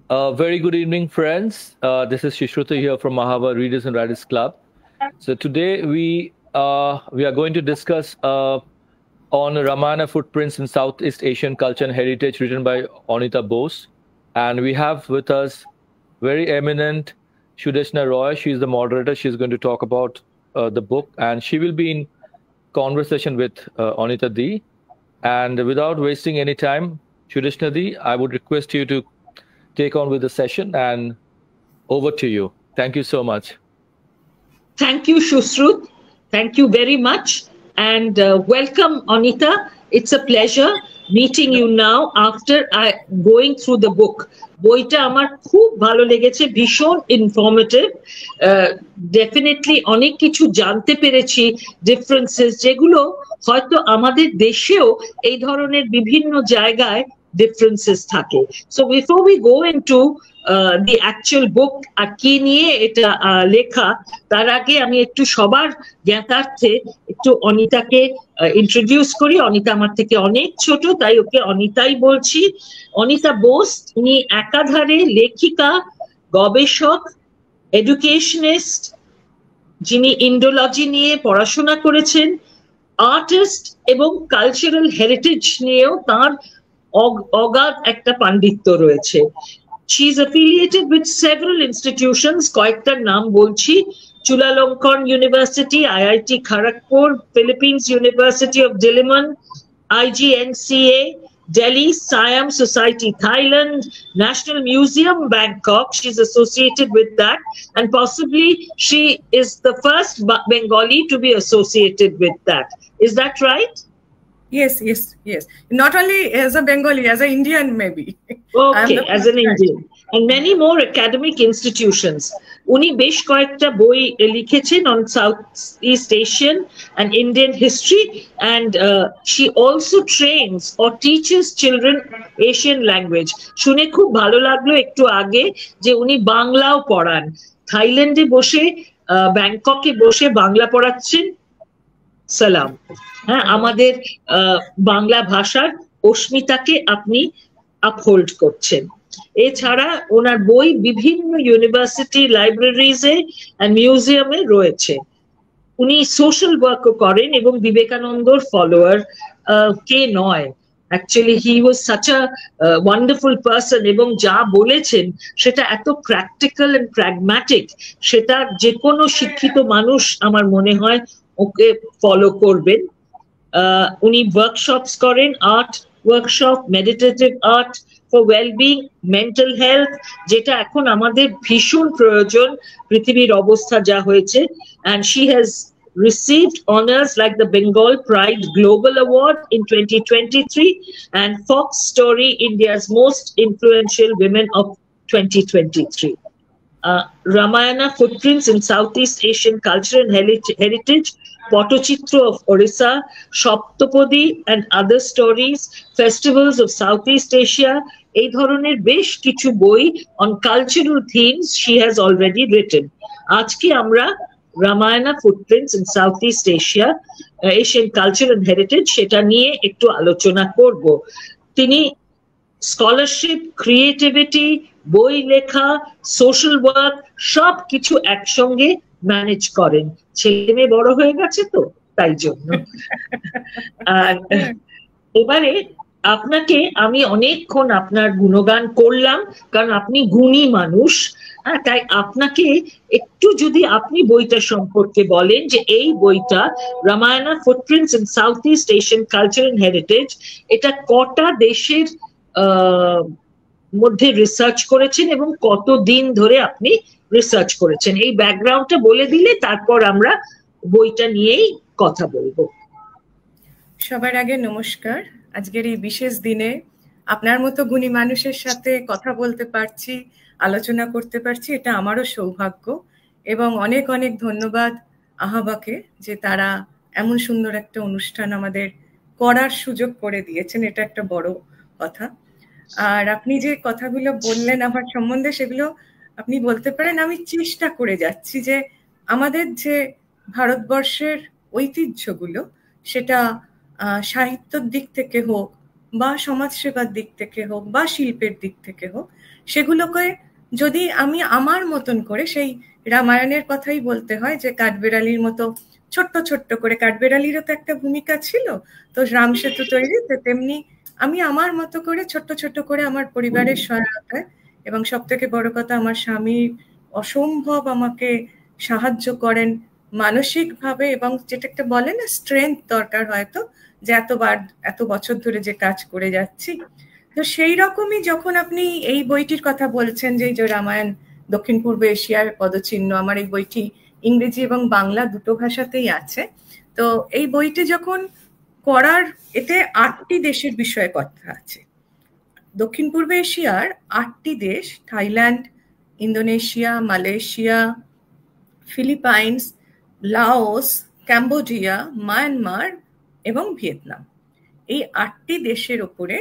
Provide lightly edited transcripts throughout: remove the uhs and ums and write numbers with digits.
Very good evening, friends. This is Shishruta here from Mahava Readers and Writers Club. So today we are going to discuss on Ramayana footprints in Southeast Asian culture and heritage, written by Anita Bose, and we have with us very eminent Sudeshna Roy. She is the moderator. She is going to talk about the book, and she will be in conversation with Anita Di. And without wasting any time, Sudeshna Di, I would request you to take on with the session, and over to you. Thank you so much. Thank you, Shushrut. Thank you very much. And welcome, Anita. It's a pleasure meeting you now after going through the book. বইটা আমার খুব ভালো লেগেছে, ভীষণ informative. Definitely অনেক কিছু জানতে পেরেছি, ডিফারেন্সেস যেগুলো হয়তো আমাদের দেশেও এই ধরনের বিভিন্ন জায়গায় differences থাকে। So before we go into the actual book আর কি নিয়ে এটা লেখা, তার আগে আমি একটু সবার জ্ঞাতার্থে একটু অনিতাকে ইন্ট্রোডিউস করি। অনিতা আমার থেকে অনেক ছোট, তাই ওকে অনিতাই বলছি। অনিতা বোস, উনি একাধারে লেখিকা, গবেষক, এডুকেশনিস্ট, যিনি ইন্ডোলজি নিয়ে পড়াশোনা করেছেন, আর্টিস্ট এবং কালচারাল হেরিটেজ নিয়েও তার অগাধ একটা পাণ্ডিত্য রয়েছে। She is affiliated with several institutions, কয়েকটার নাম বলছি: Chulalongkorn University, IIT Kharagpur, Philippines University of Diliman, IGNCA, Delhi, Siam Society, Thailand, National Museum, Bangkok. She's associated with that, and possibly she is the first Bengali to be associated with that. Is that right? Yes. Not only as a Bengali, as an Indian maybe. Okay, as an Indian. And many more academic institutions. উনি বেশ কয়েকটা বই লিখেছেন on Southeast Asian and Indian history, and she also trains or teaches children Asian language. শুনে খুব ভালো লাগলো একটু আগে যে উনি বাংলাও পড়ান। থাইল্যান্ডে বসে, ব্যাংককে বসে বাংলা পড়াচ্ছেন। সালাম। হ্যাঁ, আমাদের বাংলা ভাষার অস্মিতাকে আপনি আপহোল্ড করছেন। এছাড়া ওনার বই বিভিন্ন ইউনিভার্সিটি, লাইব্রেরিজে এন্ড মিউজিয়ামে রয়েছে। উনি সোশ্যাল ওয়ার্কও করেন এবং বিবেকানন্দর ফলোয়ার কে নয়। Actually, he was such a wonderful person, এবং যা বলেছেন সেটা এত প্র্যাকটিক্যাল এন্ড প্র্যাগম্যাটিক, সেটা যে কোনো শিক্ষিত মানুষ আমার মনে হয় ওকে ফলো করবেন। উনি ওয়ার্কশপস করেন, art workshop, meditative art for wellbeing, mental health, যেটা এখন আমাদের ভীষণ প্রয়োজন পৃথিবীর অবস্থা যা হয়েছে। And she has received honors like the Bengal Pride Global Award in 2023 and Fox Story, India's most influential women of 2023. Ramayana footprints in Southeast Asian culture and heritage, Potochitra of Orissa, Shoptopodi and other stories, festivals of Southeast Asia, এই ধরনের বেশ কিছু বই on cultural themes she has already written. আজকে আমরা Ramayana footprints in Southeast Asia, Asian culture and heritage, সেটা নিয়ে একটু আলোচনা করব। তিনি স্কলারশিপ, ক্রিয়েটিভিটি, বই লেখা, সোশ্যাল ওয়ার্ক সব কিছু একসঙ্গে ম্যানেজ করেন। ছেলে মেয়ে বড় হয়ে গেছে তো তাই জন্য। আর এবারে আপনাকে আমি অনেকক্ষণ আপনার গুণগান করলাম, কারণ আপনি গুণী মানুষ। তাই আপনাকে একটু যদি আপনি বইটা সম্পর্কে বলেন যে এই বইটা Ramayana footprints in South East Asian culture and heritage, এটা কটা দেশের মধ্যে রিসার্চ করেছেন এবং কতদিন ধরে আপনি রিসার্চ করেছেন, এই ব্যাকগ্রাউন্ডটা বলে দিলে তারপর আমরা বইটা নিয়েই কথা বলবো। সবার আগে নমস্কার। আজকের এই বিশেষ দিনে আপনার মতো গুণী মানুষের সাথে কথা বলতে পারছি, আলোচনা করতে পারছি, এটা আমারও সৌভাগ্য। এবং অনেক অনেক ধন্যবাদ আহাবাকে যে তারা এমন সুন্দর একটা অনুষ্ঠান আমাদের করার সুযোগ করে দিয়েছেন, এটা একটা বড় কথা। আর আপনি যে কথাগুলো বললেন আমার সম্বন্ধে, সেগুলো আপনি বলতে পারেন আমি চেষ্টা করে যাচ্ছি যে আমাদের যে ভারতবর্ষের ঐতিহ্যগুলো, সেটা সাহিত্যের দিক থেকে হোক বা সমাজসেবার দিক থেকে হোক বা শিল্পের দিক থেকে হোক, সেগুলোকে যদি আমি আমার মতন করে, সেই রামায়ণের কথাই বলতে হয় যে কাঠবেড়ালির মতো ছোট্ট ছোট্ট করে, কাঠবেড়ালিরও তো একটা ভূমিকা ছিল তো রাম সেতু তৈরিতে, তেমনি আমি আমার মতো করে ছোট্ট ছোট্ট করে আমার পরিবারের সহায়তায়, এবং সব থেকে বড় কথা আমার স্বামী অসম্ভব আমাকে সাহায্য করেন মানসিকভাবে, এবং যেটা একটা বলে না স্ট্রেংথ দরকার হয়তো, যে এত বছর ধরে যে কাজ করে যাচ্ছি। তো সেই রকমই যখন আপনি এই বইটির কথা বলছেন যে রামায়ণ দক্ষিণ পূর্ব এশিয়ার পদচিহ্ন, আমার এই বইটি ইংরেজি এবং বাংলা দুটো ভাষাতেই আছে। তো এই বইটি যখন করার, এতে 8টি দেশের বিষয়ে কথা আছে। দক্ষিণ পূর্ব এশিয়ার 8টি দেশ, Thailand, Indonesia, Malaysia, Philippines, Laos, Cambodia, Myanmar এবং ভিয়েতনাম, এই 8টি দেশের ওপরে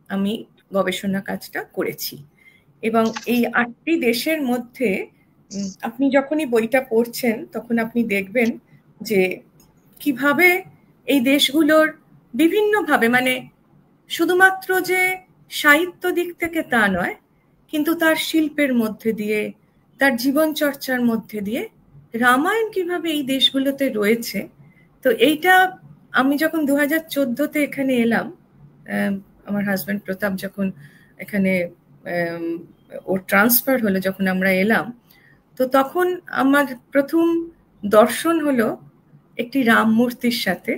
আমি গবেষণা কাজটা করেছি। এবং এই 8টি দেশের মধ্যে আপনি যখনই বইটা পড়ছেন তখন আপনি দেখবেন যে কিভাবে এই দেশগুলোর বিভিন্নভাবে, মানে শুধুমাত্র যে সাহিত্য দিক থেকে তা নয়, কিন্তু তার শিল্পের মধ্যে দিয়ে, তার জীবন চর্চার মধ্যে দিয়ে রামায়ণ কিভাবে এই দেশগুলোতে রয়েছে। তো এইটা আমি যখন 2014-তে এখানে এলাম, আমার হাজব্যান্ড প্রতাপ যখন এখানে ওর ট্রান্সফার হলো, যখন আমরা এলাম, তো তখন আমার প্রথম দর্শন হলো একটি রাম মূর্তির সাথে,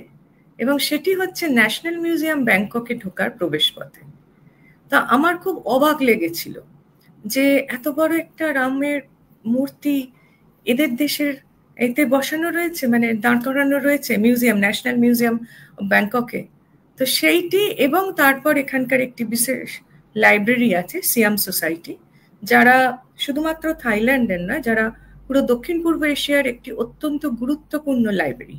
এবং সেটি হচ্ছে ন্যাশনাল মিউজিয়াম ব্যাংককে ঢোকার প্রবেশপথে। তা আমার খুব অবাক লেগেছিল যে এত বড় একটা রামের মূর্তি এদের দেশের এতে বসানো রয়েছে, মানে দাঁড় করানো রয়েছে মিউজিয়াম, ন্যাশনাল মিউজিয়াম ব্যাংককে। তো সেইটি, এবং তারপর এখানকার একটি বিশেষ লাইব্রেরি আছে সিয়াম সোসাইটি, যারা শুধুমাত্র থাইল্যান্ডের নয়, যারা পুরো দক্ষিণ পূর্ব এশিয়ার একটি অত্যন্ত গুরুত্বপূর্ণ লাইব্রেরি,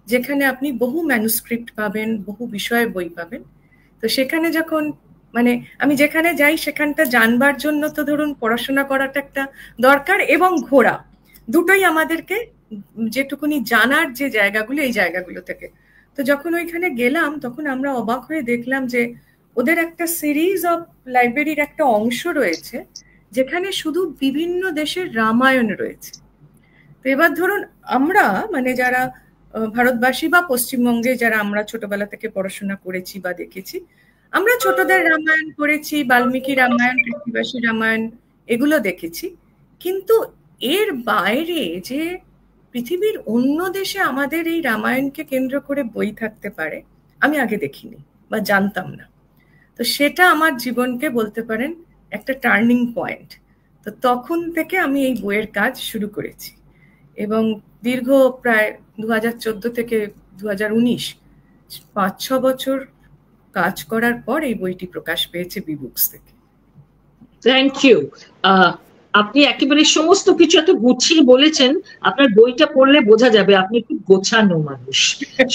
যেখানে আপনি বহু ম্যানুস্ক্রিপ্ট পাবেন, বহু বিষয়ে বই পাবেন। তো সেখানে যখন, মানে আমি যেখানে যাই সেখানটা জানবার জন্য তো ধরুন পড়াশোনা করাটা একটা দরকার, এবং ঘোরা, দুটোই আমাদেরকে যেটুকুনি জানার যে জায়গাগুলো, এই জায়গাগুলো থেকে। তো যখন ওইখানে গেলাম তখন আমরা অবাক হয়ে দেখলাম যে ওদের একটা সিরিজ অফ লাইব্রেরির একটা অংশ রয়েছে যেখানে শুধু বিভিন্ন দেশের রামায়ণ রয়েছে। তো এবার ধরুন আমরা, মানে যারা ভারতবাসী বা পশ্চিমবঙ্গে যারা আমরা ছোটবেলা থেকে পড়াশোনা করেছি বা দেখেছি, আমরা ছোটদের রামায়ণ পড়েছি, বাল্মীকি রামায়ণ, কৃত্তিবাসী রামায়ণ, এগুলো দেখেছি। কিন্তু এর বাইরে যে পৃথিবীর অন্য দেশে আমাদের এই রামায়ণকে কেন্দ্র করে বই থাকতে পারে, আমি আগে দেখিনি বা জানতাম না। তো সেটা আমার জীবনকে বলতে পারেন একটা টার্নিং পয়েন্ট। তো তখন থেকে আমি এই বইয়ের কাজ শুরু করেছি, এবং দীর্ঘ প্রায় 2014 থেকে 2019, 5-6 বছর কাজ করার পর এই বইটি প্রকাশ পেয়েছে বিবুকস থেকে। Thank you. আপনি একেবারে সমস্ত কিছু এত গুছিয়ে বলেছেন, আপনার বইটা পড়লে বোঝা যাবে আপনি খুব গোছানো মানুষ,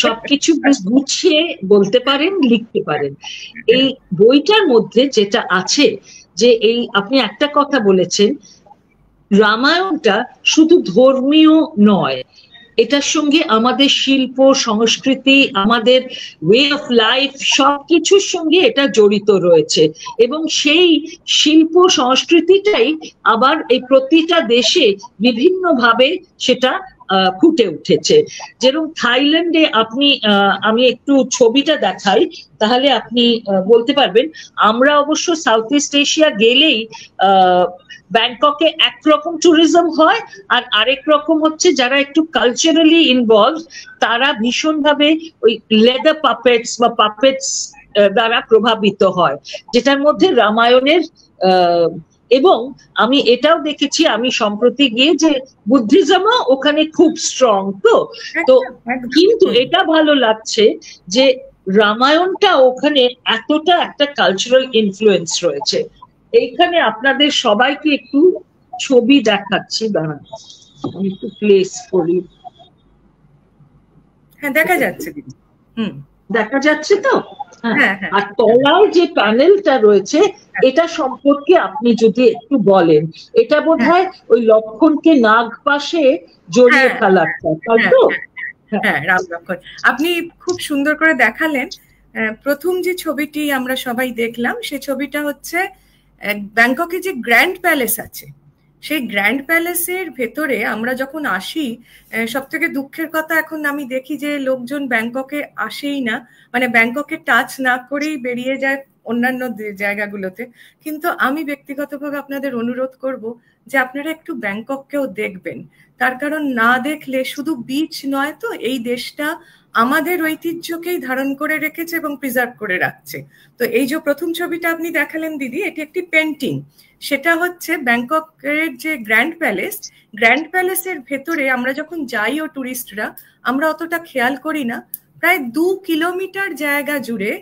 সবকিছু গুছিয়ে বলতে পারেন, লিখতে পারেন। এই বইটার মধ্যে যেটা আছে, যে এই আপনি একটা কথা বলেছেন, রামায়ণটা শুধু ধর্মীয় নয়, এটার সঙ্গে আমাদের শিল্প সংস্কৃতি, আমাদের ওয়ে অফ লাইফ, সবকিছুর সঙ্গে এটা জড়িত রয়েছে। এবং সেই শিল্প সংস্কৃতিটাই আবার এই প্রতিটা দেশে বিভিন্নভাবে সেটা ফুটে উঠেছে। যেরকম থাইল্যান্ডে আপনি, আমি একটু ছবিটা দেখাই তাহলে আপনি বলতে পারবেন। আমরা অবশ্য সাউথ ইস্ট এশিয়া গেলেই ব্যাংককে একরকম ট্যুরিজম হয়, আর আরেক রকম হচ্ছে যারা একটু কালচারালি ইনভলভ, তারা ভীষণভাবে ওই লেদার পাপেটস বা পাপেটস দ্বারা প্রভাবিত হয়, যেটার মধ্যে রামায়ণের এবং আমি এটাও দেখেছি, আমি সম্প্রতি গিয়ে, যে বুদ্ধিজমও ওখানে খুব স্ট্রং। তো কিন্তু এটা ভালো লাগছে যে রামায়ণটা ওখানে এতটা একটা কালচারাল ইনফ্লুয়েন্স রয়েছে। এইখানে আপনাদের সবাইকে একটু ছবি দেখাচ্ছি, দাঁড়ান আমি একটু প্লেস করি। হ্যাঁ, দেখা যাচ্ছে দিদি। দেখা যাচ্ছে তো? হ্যাঁ। আর তলায় যে প্যানেলটা রয়েছে, এটা সম্পর্কে আপনি যদি একটু বলেন। এটা বোধহয় ওই লক্ষণকে নাগ পাশে জড়িয়ে ফেলাটা, তাই তো? হ্যাঁ, রাম লক্ষণ আপনি খুব সুন্দর করে দেখালেন। প্রথম যে ছবিটি আমরা সবাই দেখলাম সেই ছবিটা হচ্ছে ব্যাংককে যে গ্র্যান্ড প্যালেস আছে, সেই গ্র্যান্ড প্যালেসের ভেতরে আমরা যখন আসি, সব থেকে দুঃখের কথা এখন আমি দেখি যে লোকজন ব্যাংককে আসেই না, মানে ব্যাংককে টাচ না করেই বেরিয়ে যায় অন্যান্য জায়গাগুলোতে। কিন্তু আমি ব্যক্তিগতভাবে আপনাদের অনুরোধ করব যে আপনারা একটু ব্যাংকককেও দেখবেন, তার কারণ না দেখলে শুধু বিচ নয় তো, এই দেশটা আমাদের ঐতিহ্যকেই ধারণ করে রেখেছে এবং প্রিজার্ভ করে রাখছে। তো এই যে প্রথম ছবিটা আপনি দেখালেন দিদি, এটি একটি পেন্টিং, সেটা হচ্ছে ব্যাংককের যে গ্র্যান্ড প্যালেস, গ্র্যান্ড প্যালেসের ভেতরে আমরা যখন যাই ও টুরিস্টরা, আমরা অতটা খেয়াল করি না, প্রায় 2 কিলোমিটার জায়গা জুড়ে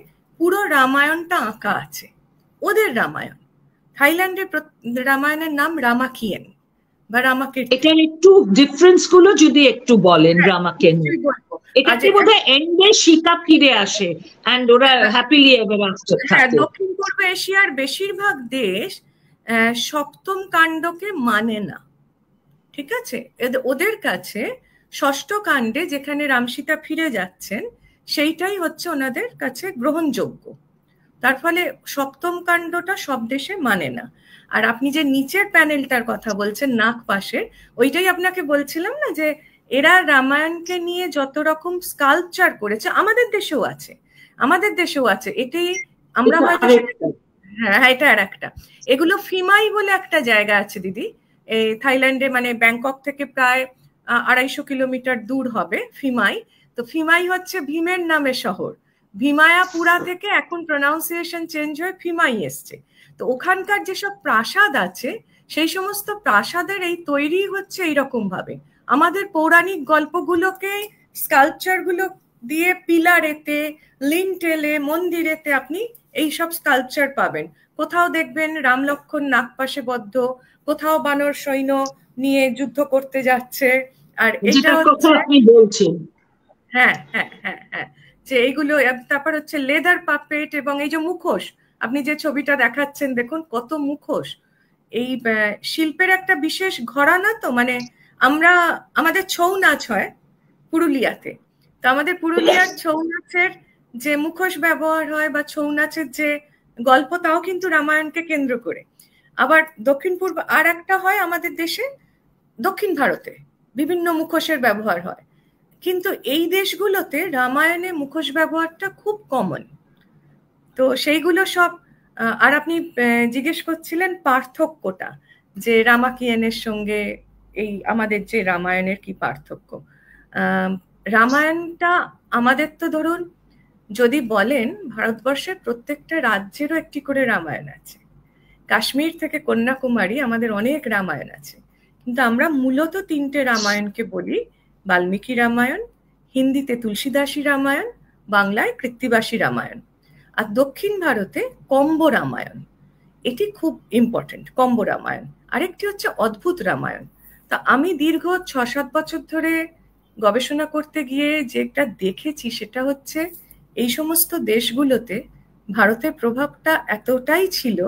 পুরো রামায়ণটা আঁকা আছে, ওদের রামায়ণ। থাইল্যান্ডের রামায়ণের নাম রামাকিয়েন বা রামাকীর্তি। এটা একটু ডিফারেন্স গুলো যদি একটু বলেন রামাকিয়েন। এটা কি বোধহয় এন্ডে সীতা ফিরে আসে এন্ড ওরা হ্যাপিলি এভার আফটার থাকে। দক্ষিণ পূর্ব এশিয়ার বেশিরভাগ দেশ সপ্তম কাণ্ডকে মানে না, ঠিক আছে? ওদের কাছে ষষ্ঠ কাণ্ডে যেখানে রামসীতা ফিরে যাচ্ছেন সেইটাই হচ্ছে ওনাদের কাছে গ্রহণযোগ্য। তার ফলে সপ্তম কাণ্ডটা সব দেশে মানে না। আর আপনি যে নিচের প্যানেলটার কথা বলছেন নাক পাশের, ওইটাই আপনাকে বলছিলাম না যে এরা রামায়ণকে নিয়ে যত রকম স্কাল্পচার করেছে, আমাদের দেশেও আছে, আমাদের দেশেও আছে। এটাই আমরা হয়তো, হ্যাঁ এটা আর একটা, এগুলো ফিমাই বলে একটা জায়গা আছে দিদি, এই থাইল্যান্ডে, মানে ব্যাংকক থেকে প্রায় 250 কিলোমিটার দূর হবে ফিমাই। তো ফিমাই হচ্ছে ভীমের নামে শহর, ভীমায়াপুরা থেকে এখন প্রনাউন্সিয়েশন চেঞ্জ হয়ে ফিমাই এসছে। তো ওখানকার যেসব প্রাসাদ আছে সেই সমস্ত প্রাসাদের এই তৈরি হচ্ছে এইরকম ভাবে। আমাদের পৌরাণিক গল্পগুলোকে স্কাল্পচার গুলো দিয়ে পিলারেতে, লিন্টেলে, মন্দিরেতে আপনি এইসব স্কাল্পচার পাবেন। কোথাও দেখবেন রাম লক্ষ্মণ নাগপাশে বদ্ধ, কোথাও বানর সৈন্য নিয়ে যুদ্ধ করতে যাচ্ছে। আর এটা হচ্ছে আপনি বলছেন, হ্যাঁ হ্যাঁ হ্যাঁ হ্যাঁ, যে এইগুলো। তারপর হচ্ছে লেদার পাপেট, এবং এই যে মুখোশ, আপনি যে ছবিটা দেখাচ্ছেন দেখুন কত মুখোশ। এই শিল্পের একটা বিশেষ ঘরানা। তো মানে আমাদের ছৌ নাচ হয় পুরুলিয়াতে, তো আমাদের পুরুলিয়ার ছৌ নাচের যে মুখোশ ব্যবহার হয় বা ছৌ নাচের যে গল্প, তাও কিন্তু রামায়ণকে কেন্দ্র করে। আবার দক্ষিণ পূর্ব আর একটা হয় আমাদের দেশে, দক্ষিণ ভারতে বিভিন্ন মুখোশের ব্যবহার হয়, কিন্তু এই দেশগুলোতে রামায়ণে মুখোশ ব্যবহারটা খুব কমন। তো সেইগুলো সব। আর আপনি জিজ্ঞেস করছিলেন পার্থক্যটা, যে রামাকিয়েনের সঙ্গে এই আমাদের যে রামায়ণের কি পার্থক্য। রামায়ণটা আমাদের, তো ধরুন যদি বলেন ভারতবর্ষের প্রত্যেকটা রাজ্যেরও একটি করে রামায়ণ আছে, কাশ্মীর থেকে কন্যাকুমারী আমাদের অনেক রামায়ণ আছে, কিন্তু আমরা মূলত 3টে রামায়ণকে বলি, বাল্মীকি রামায়ণ, হিন্দিতে তুলসীদাসী রামায়ণ, বাংলায় কৃত্তিবাসী রামায়ণ। আর দক্ষিণ ভারতে কম্ব রামায়ণ, এটি খুব ইম্পর্টেন্ট, কম্ব রামায়ণ। আরেকটি হচ্ছে অদ্ভুত রামায়ণ। তা আমি দীর্ঘ 6-7 বছর ধরে গবেষণা করতে গিয়ে যেটা দেখেছি সেটা হচ্ছে এই সমস্ত দেশগুলোতে ভারতের প্রভাবটা এতটাই ছিল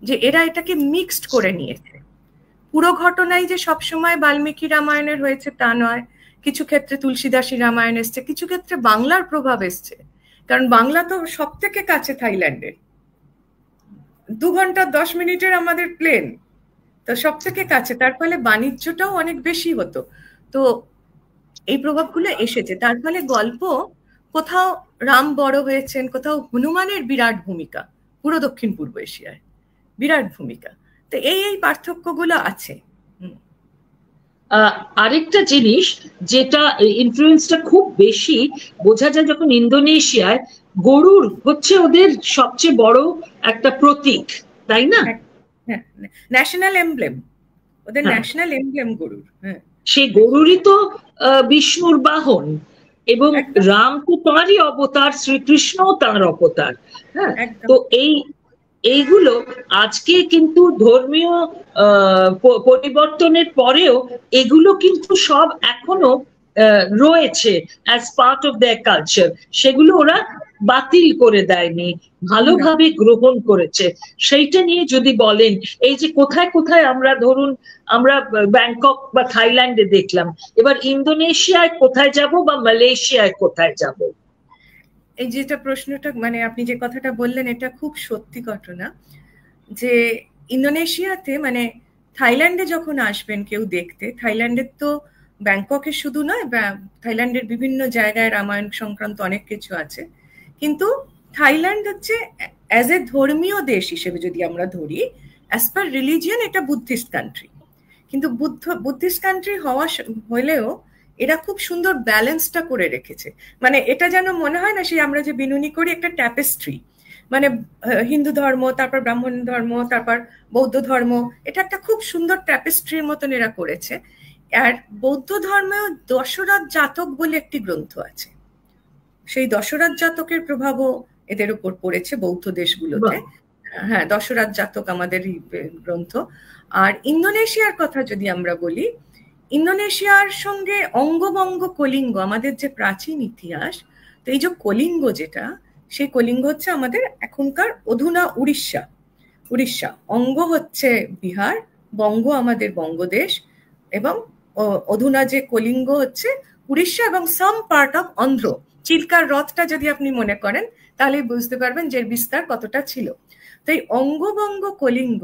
যে এরা এটাকে মিক্সড করে নিয়েছে। পুরো ঘটনাই যে সবসময় বাল্মীকি রামায়ণের হয়েছে তা নয়, কিছু ক্ষেত্রে তুলসীদাসী রামায়ণ এসছে, কিছু ক্ষেত্রে বাংলার প্রভাব এসছে, কারণ বাংলা তো সব থেকে কাছে থাইল্যান্ডের, 2 ঘন্টা 10 মিনিটের আমাদের প্লেন, তো সব থেকে কাছে, তার ফলে বাণিজ্যটাও অনেক বেশি হতো। তো এই প্রভাবগুলো এসেছে, তার ফলে গল্প কোথাও রাম বড় হয়েছেন, কোথাও হনুমানের বিরাট ভূমিকা, পুরো দক্ষিণ পূর্ব এশিয়ায় বিরাট ভূমিকা। তো এই পার্থক্যগুলো আছে। আরেকটা জিনিস যেটা ইনফ্লুয়েন্সটা খুব বেশি বোঝা যায়, যখন ইন্দোনেশিয়ায় গরুর হচ্ছে ওদের সবচেয়ে বড় একটা প্রতীক, তাই না? ন্যাশনাল এমব্লেম, ওদের ন্যাশনাল এমব্লেম গরুর। সেই গরুরই তো বিষ্ণুর বাহন, এবং রাম তো তাঁরই অবতার, শ্রীকৃষ্ণ তাঁর অবতার। হ্যাঁ, তো এইগুলো আজকে কিন্তু ধর্মীয় পরিবর্তনের পরেও এগুলো কিন্তু সব এখনো রয়েছে as part of their culture. সেগুলো ওরা বাতিল করে দেয়নি, ভালোভাবে গ্রহণ করেছে। সেইটা নিয়ে যদি বলেন, এই যে কোথায় কোথায় আমরা, ধরুন আমরা ব্যাংকক বা থাইল্যান্ডে দেখলাম, এবার ইন্দোনেশিয়ায় কোথায় যাব বা মালয়েশিয়ায় কোথায় যাব? এই যেটা প্রশ্নটা মানে আপনি যে কথাটা বললেন এটা খুব সত্যি ঘটনা, যে ইন্দোনেশিয়াতে মানে থাইল্যান্ডে যখন আসবেন কেউ দেখতে, থাইল্যান্ডের তো ব্যাংককে শুধু নয়, থাইল্যান্ডের বিভিন্ন জায়গায় রামায়ণ সংক্রান্ত অনেক কিছু আছে, কিন্তু থাইল্যান্ড হচ্ছে অ্যাজ এ ধর্মীয় দেশ হিসেবে যদি আমরা ধরি, অ্যাজ পার রিলিজিয়ন এটা বুদ্ধিস্ট কান্ট্রি, কিন্তু বুদ্ধিস্ট কান্ট্রি হওয়া হলেও এরা খুব সুন্দর ব্যালেন্সটা করে রেখেছে। মানে এটা যেন মনে হয় না সেই আমরা যে বিনুনি করি একটা ট্যাপেস্ট্রি, মানে হিন্দু ধর্ম, তারপর ব্রাহ্মণ ধর্ম, তারপর বৌদ্ধ ধর্ম, এটা একটা খুব সুন্দর ট্যাপেস্ট্রির মতন এরা করেছে। আর বৌদ্ধ ধর্মেও দশরথ জাতক বলে একটি গ্রন্থ আছে, সেই দশরথ জাতকের প্রভাবও এদের উপর পড়েছে বৌদ্ধ দেশগুলোতে। হ্যাঁ, দশরথ জাতক আমাদের গ্রন্থ। আর ইন্দোনেশিয়ার কথা যদি আমরা বলি, ইন্দোনেশিয়ার সঙ্গে অঙ্গবঙ্গ কলিঙ্গ আমাদের যে প্রাচীন ইতিহাস, তো এই যে কলিঙ্গ যেটা, সেই কলিঙ্গ হচ্ছে আমাদের এখনকার অধুনা উড়িষ্যা, অঙ্গ হচ্ছে বিহার, বঙ্গ আমাদের বঙ্গদেশ, এবং অধুনা যে কলিঙ্গ হচ্ছে উড়িষ্যা এবং সাম পার্ট অফ অন্ধ্র। চিল্কার হ্রদটা যদি আপনি মনে করেন তাহলে বুঝতে পারবেন যে আপনার কতটা ছিল। তো এই অঙ্গবঙ্গ কলিঙ্গ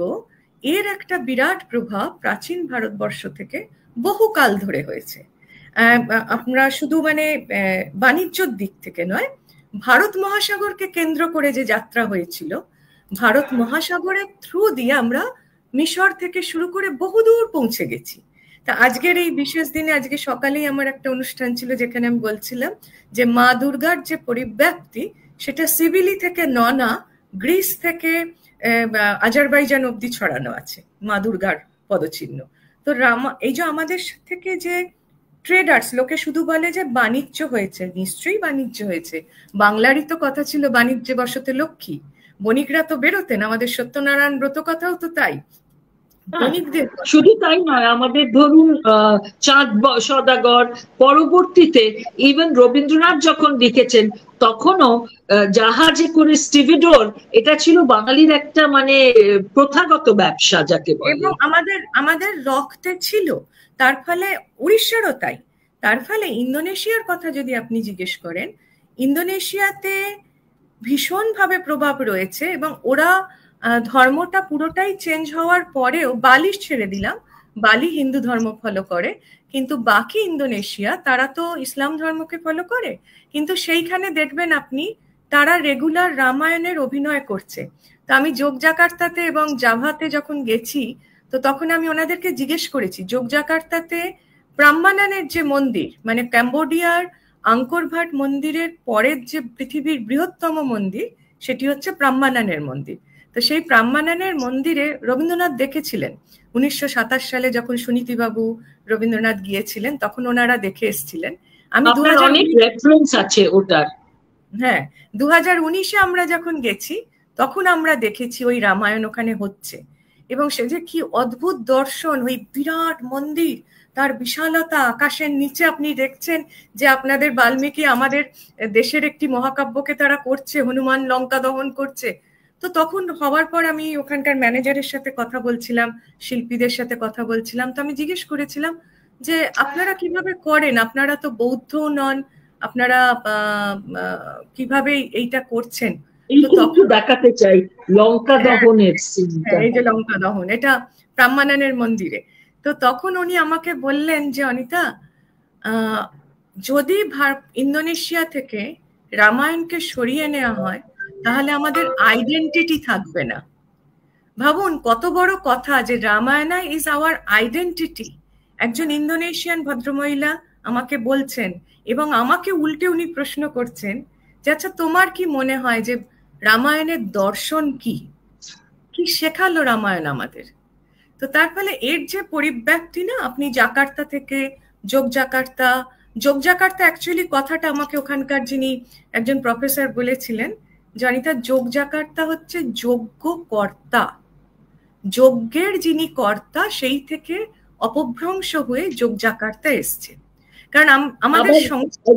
এর একটা বিরাট প্রভাব প্রাচীন ভারতবর্ষ থেকে বহুকাল ধরে হয়েছে। আমরা শুধু মানে বাণিজ্যর দিক থেকে নয়, ভারত মহাসাগরকে কেন্দ্র করে যে যাত্রা হয়েছিল, ভারত মহাসাগরের থ্রু দিয়ে আমরা মিশর থেকে শুরু করে বহুদূর পৌঁছে গেছি। তা আজকের এই বিশেষ দিনে, আজকে সকালেই আমার একটা অনুষ্ঠান ছিল যেখানে আমি বলছিলাম যে মা দুর্গার যে পরিব্যাপ্তি, সেটা সিভিলি থেকে ননা, গ্রিস থেকে আজারবাইজান অব্দি ছড়ানো আছে মা দুর্গার পদচিহ্ন। তো এই যে আমাদের থেকে যে ট্রেডার্স, লোকে শুধু বলে যে বাণিজ্য হয়েছে, নিশ্চয়ই বাণিজ্য হয়েছে, বাংলারই তো কথা ছিল বাণিজ্যে বসতে লক্ষ্মী, বণিকরা তো বেরোতেন, আমাদের সত্যনারায়ণ ব্রত কথাও তো তাই। শুধু তাই নয়, আমাদের ধরুন চাঁদ সদাগর, পরবর্তীতে ইভেন রবীন্দ্রনাথ যখন লিখেছেন তখনও জাহাজে করে স্টিভিডোর, এটা ছিল বাঙালির একটা মানে প্রথাগত ব্যবসা যাকে বলে, এবং আমাদের রক্তে ছিল। তার ফলে উড়িষ্যারও তাই। তার ফলে ইন্দোনেশিয়ার কথা যদি আপনি জিজ্ঞেস করেন, ইন্দোনেশিয়াতে ভীষণভাবে প্রভাব রয়েছে, এবং ওরা ধর্মটা পুরোটাই চেঞ্জ হওয়ার পরেও, বালি ছেড়ে দিলাম, বালি হিন্দু ধর্ম ফলো করে, কিন্তু বাকি ইন্দোনেশিয়া তারা তো ইসলাম ধর্মকে ফলো করে, কিন্তু সেইখানে দেখবেন আপনি তারা রেগুলার রামায়ণের অভিনয় করছে। তো আমি যোগজাকার্তাতে এবং জাভাতে যখন গেছি, তো তখন আমি ওনাদেরকে জিজ্ঞেস করেছি, যোগজাকার্তাতে ব্রাহ্মণানের যে মন্দির, মানে ক্যাম্বোডিয়ার আঙ্কর ভাট মন্দিরের পরের যে পৃথিবীর বৃহত্তম মন্দির, সেটি হচ্ছে ব্রাহ্মণানের মন্দির। তো সেই ব্রাহ্মণানের মন্দিরে রবীন্দ্রনাথ দেখেছিলেন 1927 সালে, যখন সুনীতিবাবু রবীন্দ্রনাথ গিয়েছিলেন তখন ওনারা দেখে এসেছিলেন। আমি অনেক রেফারেন্স আছে ওটার। হ্যাঁ, 2019-এ আমরা যখন গেছি তখন আমরা দেখেছি ওই রামায়ণ ওখানে হচ্ছে, এবং সে যে কি অদ্ভুত দর্শন, ওই বিরাট মন্দির, তার বিশালতা, আকাশের নিচে আপনি দেখছেন যে আপনাদের বাল্মীকি আমাদের দেশের একটি মহাকাব্যকে তারা করছে, হনুমান লঙ্কা দহন করছে। তো তখন হওয়ার পর আমি ওখানকার ম্যানেজারের সাথে কথা বলছিলাম, শিল্পীদের সাথে কথা বলছিলাম, তো আমি জিজ্ঞেস করেছিলাম যে আপনারা কিভাবে করেন, আপনারা তো বৌদ্ধ নন, আপনারা কিভাবে এইটা করছেন? দেখাতে চাই লঙ্কা দহনের, এই যে লঙ্কা দহন, এটা ব্রাহ্মণানের মন্দিরে। তো তখন উনি আমাকে বললেন যে অনিতা, যদি ইন্দোনেশিয়া থেকে রামায়ণকে সরিয়ে নেওয়া হয় তাহলে আমাদের আইডেন্টিটি থাকবে না। ভাবুন কত বড় কথা, যে রামায়ণা ইজ আওয়ার আইডেন্টিটি। একজন ইন্দোনেশিয়ান ভদ্রমহিলা আমাকে বলছেন, এবং আমাকে উল্টে উনি প্রশ্ন করছেন যে আচ্ছা তোমার কি মনে হয় যে রামায়ণের দর্শন কি শেখালো রামায়ণ আমাদের? তো তার ফলে এর যে পরিব্যাপ্তি না, আপনি জাকার্তা থেকে যোগজাকার্তা অ্যাকচুয়ালি কথাটা আমাকে ওখানকার যিনি একজন প্রফেসর বলেছিলেন, জানিতা যোগজাকার্তা হচ্ছে যজ্ঞ কর্তা, যজ্ঞের যিনি কর্তা সেই থেকে অপভ্রংশ হয়ে যোগজাকার্তা এসছে। কারণ আমাদের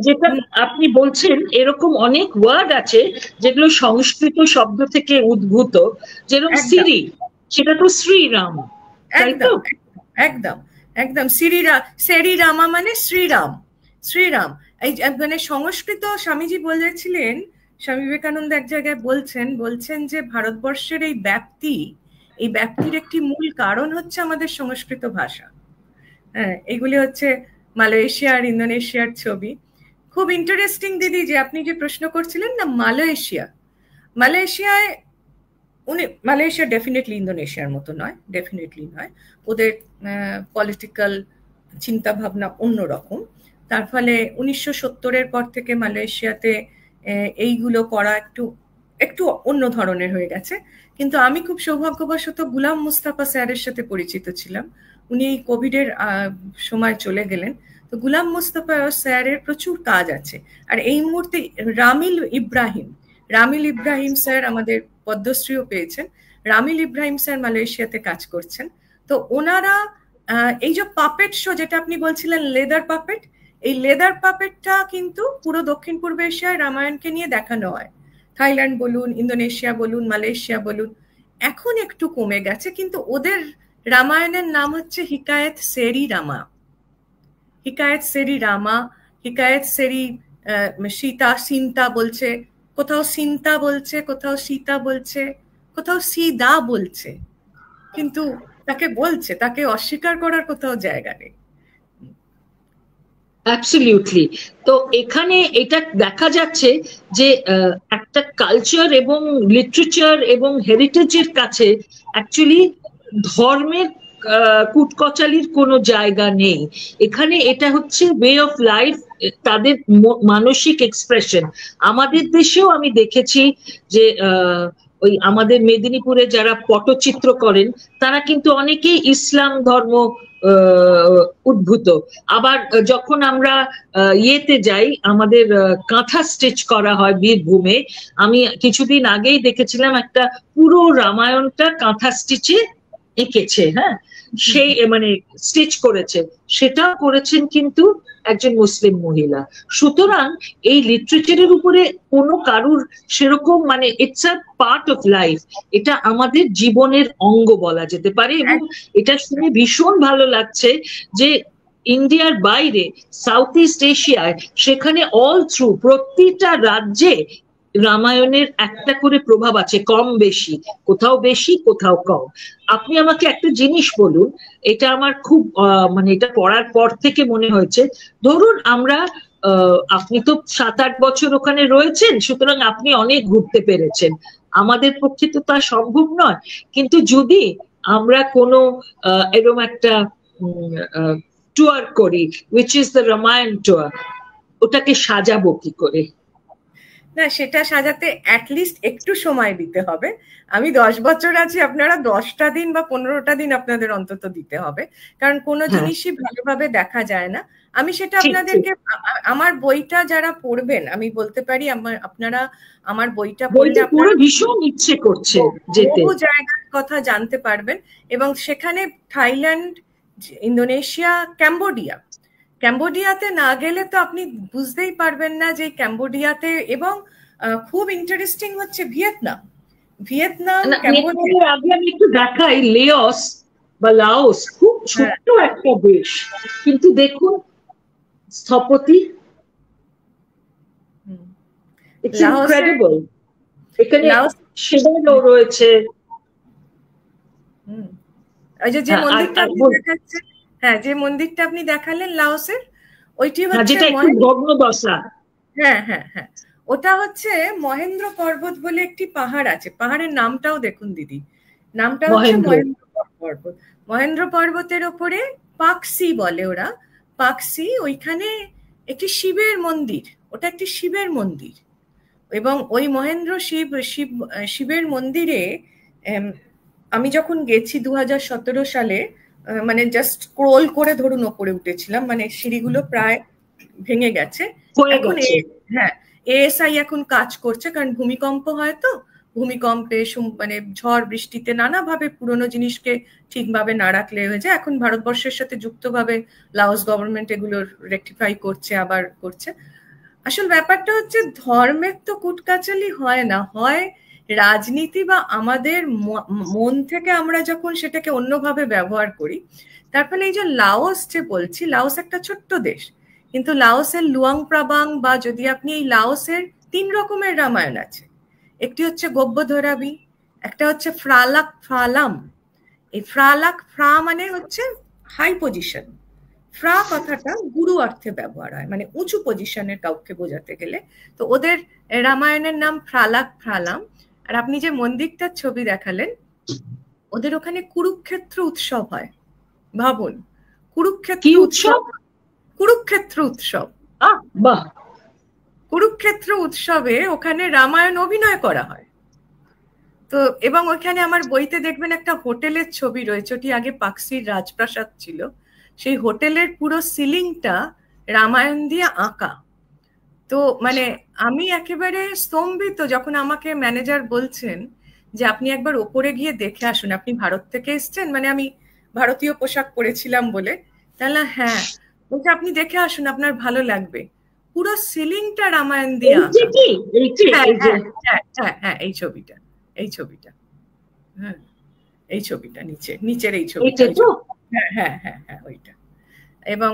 যেটা আপনি বলছেন এরকম অনেক ওয়ার্ড আছে যেগুলো সংস্কৃত শব্দ থেকে উদ্ভূত, যেরকম সিরি, সেটা তো শ্রীরাম। একদম একদম একদম শ্রীরামা মানে শ্রীরাম। এই মানে সংস্কৃত, স্বামীজি বলেছিলেন স্বামী বিবেকানন্দ এক জায়গায় বলছেন যে ভারতবর্ষের এই ব্যাপ্তির একটি মূল কারণ হচ্ছে আমাদের সংস্কৃত ভাষা। হ্যাঁ, এগুলি হচ্ছে মালয়েশিয়া আর ইন্দোনেশিয়ার ছবি। খুব ইন্টারেস্টিং দিদি, যে আপনি যে প্রশ্ন করছিলেন না, মালয়েশিয়া ডেফিনেটলি ইন্দোনেশিয়ার মতো নয়, ডেফিনেটলি নয়। ওদের পলিটিক্যাল চিন্তা ভাবনা অন্যরকম। তার ফলে 1970-এর পর থেকে মালয়েশিয়াতে এইগুলো করা একটু অন্য ধরনের হয়ে গেছে। কিন্তু আমি খুব সৌভাগ্যবশত গুলাম মুস্তাফা স্যারের সাথে পরিচিত ছিলাম। উনি কোভিডের সময় চলে গেলেন। তো গুলাম মুস্তাফা স্যারের প্রচুর কাজ আছে। আর এই মুহূর্তে রামিল ইব্রাহিম স্যার আমাদের পদ্মশ্রীও পেয়েছেন। রামিল ইব্রাহিম স্যার মালয়েশিয়াতে কাজ করছেন। তো ওনারা এই যে পাপেট শো যেটা আপনি বলছিলেন, লেদার পাপেট, এই লেদার পাপেটটা কিন্তু পুরো দক্ষিণ পূর্ব এশিয়ায় রামায়ণকে নিয়ে দেখানো হয়। থাইল্যান্ড বলুন, ইন্দোনেশিয়া বলুন, মালয়েশিয়া বলুন, এখন একটু কমে গেছে। কিন্তু ওদের রামায়ণের নাম হচ্ছে হিকায়েত সেরি রামা, হিকায়েত সেরি সিন্তা বলছে, কোথাও সিন্তা বলছে, কোথাও সীতা বলছে, কোথাও সিদা বলছে, কিন্তু তাকে অস্বীকার করার কোথাও জায়গা নেই। অ্যাবসলিউটলি। তো এখানে এটা দেখা যাচ্ছে যে একটা কালচার এবং লিটারেচার এবং হেরিটেজের কাছে অ্যাকচুয়ালি ধর্মের কুটকচালির কোনো জায়গা নেই এখানে। এটা হচ্ছে ওয়ে অফ লাইফ, তাদের মানসিক এক্সপ্রেশন। আমাদের দেশেও আমি দেখেছি যে ওই আমাদের মেদিনীপুরে যারা পটচিত্র করেন তারা কিন্তু অনেকেই ইসলাম ধর্ম উদ্ভূত। আবার যখন আমরা ইয়েতে যাই, আমাদের কাঁথা স্টিচ করা হয় বীরভূমে, আমি কিছুদিন আগেই দেখেছিলাম একটা পুরো রামায়ণটা কাঁথা স্টিচে এঁকেছে, হ্যাঁ, সেই মানে স্টিচ করেছে, সেটাও করেছেন কিন্তু একজন মুসলিম মহিলা। সুতরাং এই লিটারেচারের উপরে কোনো কারুর সেরকম মানে it's a part of life, এটা আমাদের জীবনের অঙ্গ বলা যেতে পারে। এবং এটা শুনে ভীষণ ভালো লাগছে যে ইন্ডিয়ার বাইরে সাউথ ইস্ট এশিয়ায় সেখানে অল থ্রু প্রতিটা রাজ্যে রামায়ণের একটা করে প্রভাব আছে, কম বেশি, কোথাও বেশি কোথাও কম। আপনি আমাকে একটা জিনিস বলুন, এটা আমার খুব মানে এটা পড়ার পর থেকে মনে হয়েছে, ধরুন আমরা আপনি তো 7-8 বছর ওখানে রয়েছেন, সুতরাং আপনি অনেক ঘুরতে পেরেছেন, আমাদের পক্ষে তো তা সম্ভব নয়। কিন্তু যদি আমরা কোনো এরকম একটা ট্যুর করি, which is the Ramayana tour, ওটাকে সাজাবো কি করে? না, সেটা সাজাতে অ্যাটলিস্ট একটু সময় দিতে হবে। আমি 10 বছর আছি, আপনারা 10টা দিন বা 15টা দিন আপনাদের অন্তত দিতে হবে, কারণ কোনো জিনিসই ভালোভাবে দেখা যায় না। আমি সেটা আপনাদেরকে, আমার বইটা যারা পড়বেন, আমি বলতে পারি আপনারা আমার বইটা পড়লে আপনারা ভীষণ ইচ্ছে করছে যেতে, বহু জায়গার কথা জানতে পারবেন। এবং সেখানে থাইল্যান্ড, ইন্দোনেশিয়া, ক্যাম্বোডিয়াতে না গেলে তো আপনি বুঝতেই পারবেন না যে ক্যাম্বোডিয়াতে। এবং খুব ইন্টারেস্টিং হচ্ছে ভিয়েতনাম, ক্যাম্বোডিয়া। আগে আমি একটু দেখাই, লাওস খুব ছোট্ট একটা দেশ, কিন্তু দেখুন স্থপতি, ইটস ইনক্রেডিবল। এখানে সেগুলো রয়েছে। ওই যে মন্দিরটা আপনি দেখাচ্ছেন, হ্যাঁ, যে মন্দিরটা আপনি দেখালেন লাওসের, ওইটি হচ্ছে ভগ্নদশা। হ্যাঁ হ্যাঁ হ্যাঁ, ওটা হচ্ছে মহেন্দ্র পর্বত বলে একটি পাহাড় আছে। পাহাড়ের নামটাও দেখুন দিদি, নামটা হচ্ছে মহেন্দ্র পর্বত। মহেন্দ্র পর্বতের ওপরে পাকসি বলে ওরা, পাকসি, ওইখানে একটি শিবের মন্দির, ওটা একটি শিবের মন্দির। এবং ওই মহেন্দ্র শিবের মন্দিরে আমি যখন গেছি 2017 সালে, মানে জাস্ট স্ক্রোল করে ধরুন ওপরে উঠেছিলাম, মানে সিঁড়িগুলো প্রায় ভেঙে গেছে। এখন হ্যাঁ, এএসআই এখন কাজ করছে, কারণ ভূমিকম্প হয় তো, ভূমিকম্পে মানে ঝড় বৃষ্টিতে নানাভাবে পুরনো জিনিসকে ঠিকভাবে না রাখলে হয়ে যায়। এখন ভারতবর্ষের সাথে যুক্তভাবে লাওস গভর্নমেন্ট এগুলোর রেকটিফাই করছে, আবার করছে। আসল ব্যাপারটা হচ্ছে ধর্মের তো কুটকাচালি হয় না, হয় রাজনীতি, বা আমাদের মন থেকে আমরা যখন সেটাকে অন্যভাবে ব্যবহার করি। তার ফলে এই যে লাওস যে বলছি, লাওস একটা ছোট্ট দেশ, কিন্তু লাওসের লুয়াং প্রাবাং, বা যদি আপনি এই লাওসের তিন রকমের রামায়ণ আছে। একটি হচ্ছে গব্যধরাবি, একটা হচ্ছে ফ্রালাক ফ্রালাম। এই ফ্রালাক, ফ্রা মানে হচ্ছে হাই পজিশন, ফ্রা কথাটা গুরু অর্থে ব্যবহার হয়, মানে উঁচু পজিশনের কাউকে বোঝাতে গেলে। তো ওদের রামায়ণের নাম ফ্রালাক ফ্রালাম। আর আপনি যে মন্দিরটার ছবি দেখালেন, ওদের ওখানে কুরুক্ষেত্র উৎসব হয়। ভাবুন, কুরুক্ষেত্র উৎসব, কুরুক্ষেত্র উৎসব। বাহ! কুরুক্ষেত্র উৎসবে ওখানে রামায়ণ অভিনয় করা হয়। তো এবং ওইখানে আমার বইতে দেখবেন একটা হোটেলের ছবি রয়েছে, ওটি আগে পাকসির রাজপ্রাসাদ ছিল। সেই হোটেলের পুরো সিলিংটা রামায়ণ দিয়ে আঁকা। তো মানে আমি একেবারে স্তম্ভিত যখন আমাকে ম্যানেজার বলছেন যে আপনি একবার ওপরে গিয়ে দেখে আসুন, আপনি ভারত থেকে এসছেন, মানে আমি ভারতীয় পোশাক পরেছিলাম বলে। তাহলে হ্যাঁ, বলছে আপনি দেখে আসুন, আপনার ভালো লাগবে। পুরো সিলিংটা রামায়ণ দিয়ে আঁকা। হ্যাঁ, এই ছবিটা, এই ছবিটা, হ্যাঁ এই ছবিটা, নিচের এই ছবিটা, হ্যাঁ হ্যাঁ হ্যাঁ ওইটা। এবং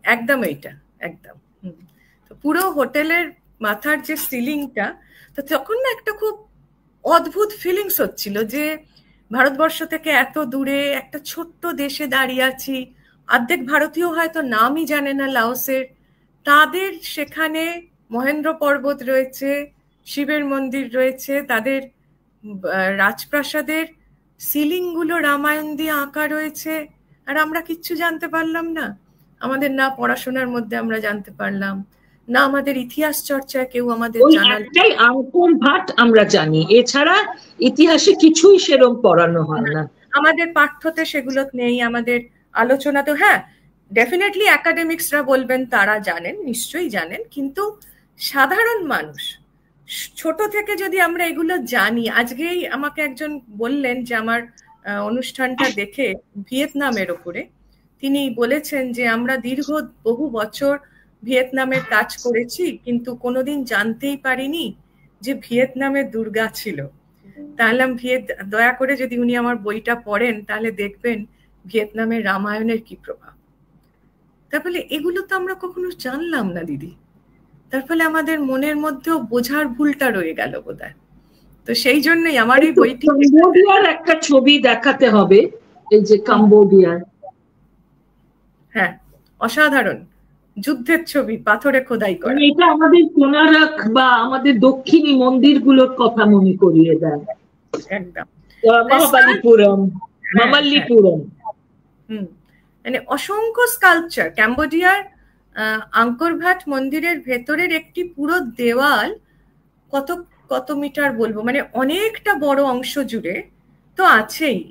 একদম এইটা, একদম। তো পুরো হোটেলের মাথার যে সিলিংটা, তো তখন না একটা খুব অদ্ভুত ফিলিংস হচ্ছিল যে ভারতবর্ষ থেকে এত দূরে একটা ছোট্ট দেশে দাঁড়িয়ে আছি, অর্ধেক ভারতীয় হয়তো নামই জানে না লাওসের, তাদের সেখানে মহেন্দ্র পর্বত রয়েছে, শিবের মন্দির রয়েছে, তাদের রাজপ্রাসাদের সিলিং গুলো রামায়ণ দিয়ে আঁকা রয়েছে, আর আমরা কিচ্ছু জানতে পারলাম না। আমাদের না পড়াশোনার মধ্যে আমরা জানতে পারলাম না, আমাদের ইতিহাস চর্চায় কেউ আমাদের জানালো। আঙ্কর ভাট আমরা জানি, এছাড়া ইতিহাসে কিছুই সেরকম পড়ানো হয় না। আমাদের পাঠ্যতে সেগুলো নেই, আমাদের আলোচনা তো হ্যাঁ ডেফিনেটলি একাডেমিক্সরা বলবেন তারা জানেন, নিশ্চয়ই জানেন, কিন্তু সাধারণ মানুষ ছোট থেকে যদি আমরা এগুলো জানি। আজকেই আমাকে একজন বললেন যে আমার অনুষ্ঠানটা দেখে ভিয়েতনামের ওপরে, তিনি বলেছেন যে আমরা দীর্ঘ বহু বছর ভিয়েতনামের কাজ করেছি, কিন্তু কোনোদিন জানতেই পারিনি যে ভিয়েতনামের দুর্গা ছিল। তাহলে দয়া করে যদি উনি আমার বইটা পড়েন তাহলে দেখবেন ভিয়েতনামের রামায়ণের কি প্রভাব। তার ফলে এগুলো তো আমরা কখনো জানলাম না দিদি, তার ফলে আমাদের মনের মধ্যেও বোঝার ভুলটা রয়ে গেল বোধহয়। তো সেই জন্যই আমার এই বইটি, কম্বোডিয়ার একটা ছবি দেখাতে হবে, এই যে কম্বোডিয়ার, হ্যাঁ অসাধারণ যুদ্ধের ছবি, পাথরে খোদাই করা। এটা আমাদের কোনারক বা আমাদের দক্ষিণী মন্দিরগুলোর কথা মনে করিয়ে দেয়। একদম মহাবালিপুরম, মামাল্লিপুরম, মানে অসংখ্য স্কাল্পচার। ক্যাম্বোডিয়ার আঙ্কর ভাট মন্দিরের ভেতরের একটি পুরো দেওয়াল কত মিটার বলবো, মানে অনেকটা বড় অংশ জুড়ে তো আছেই।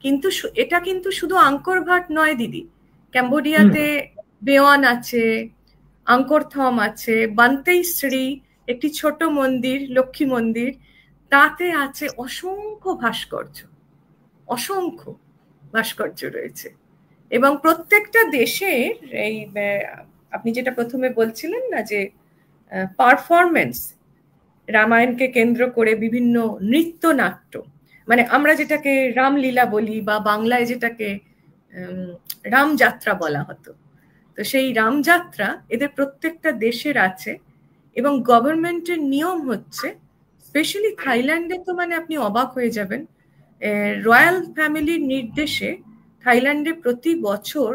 কিন্তু এটা কিন্তু শুধু আঙ্কর ভাট নয় দিদি, ক্যাম্বোডিয়াতে বেওয়ান আছে, আঙ্কর থম আছে, বান্তেই শ্রী একটি ছোট মন্দির, লক্ষ্মী মন্দির, তাতে আছে অসংখ্য ভাস্কর্য, অসংখ্য ভাস্কর্য রয়েছে। এবং প্রত্যেকটা দেশের এই আপনি যেটা প্রথমে বলছিলেন না যে পারফরমেন্স, রামায়ণকে কেন্দ্র করে বিভিন্ন নৃত্য নাট্য, মানে আমরা যেটাকে রামলীলা বলি বা বাংলায় যেটাকে রামযাত্রা বলা হতো, তো সেই রামযাত্রা এদের প্রত্যেকটা দেশের আছে। এবং গভর্নমেন্টের নিয়ম হচ্ছে, স্পেশালি থাইল্যান্ডে তো মানে আপনি অবাক হয়ে যাবেন, রয়্যাল ফ্যামিলির নির্দেশে থাইল্যান্ডে প্রতি বছর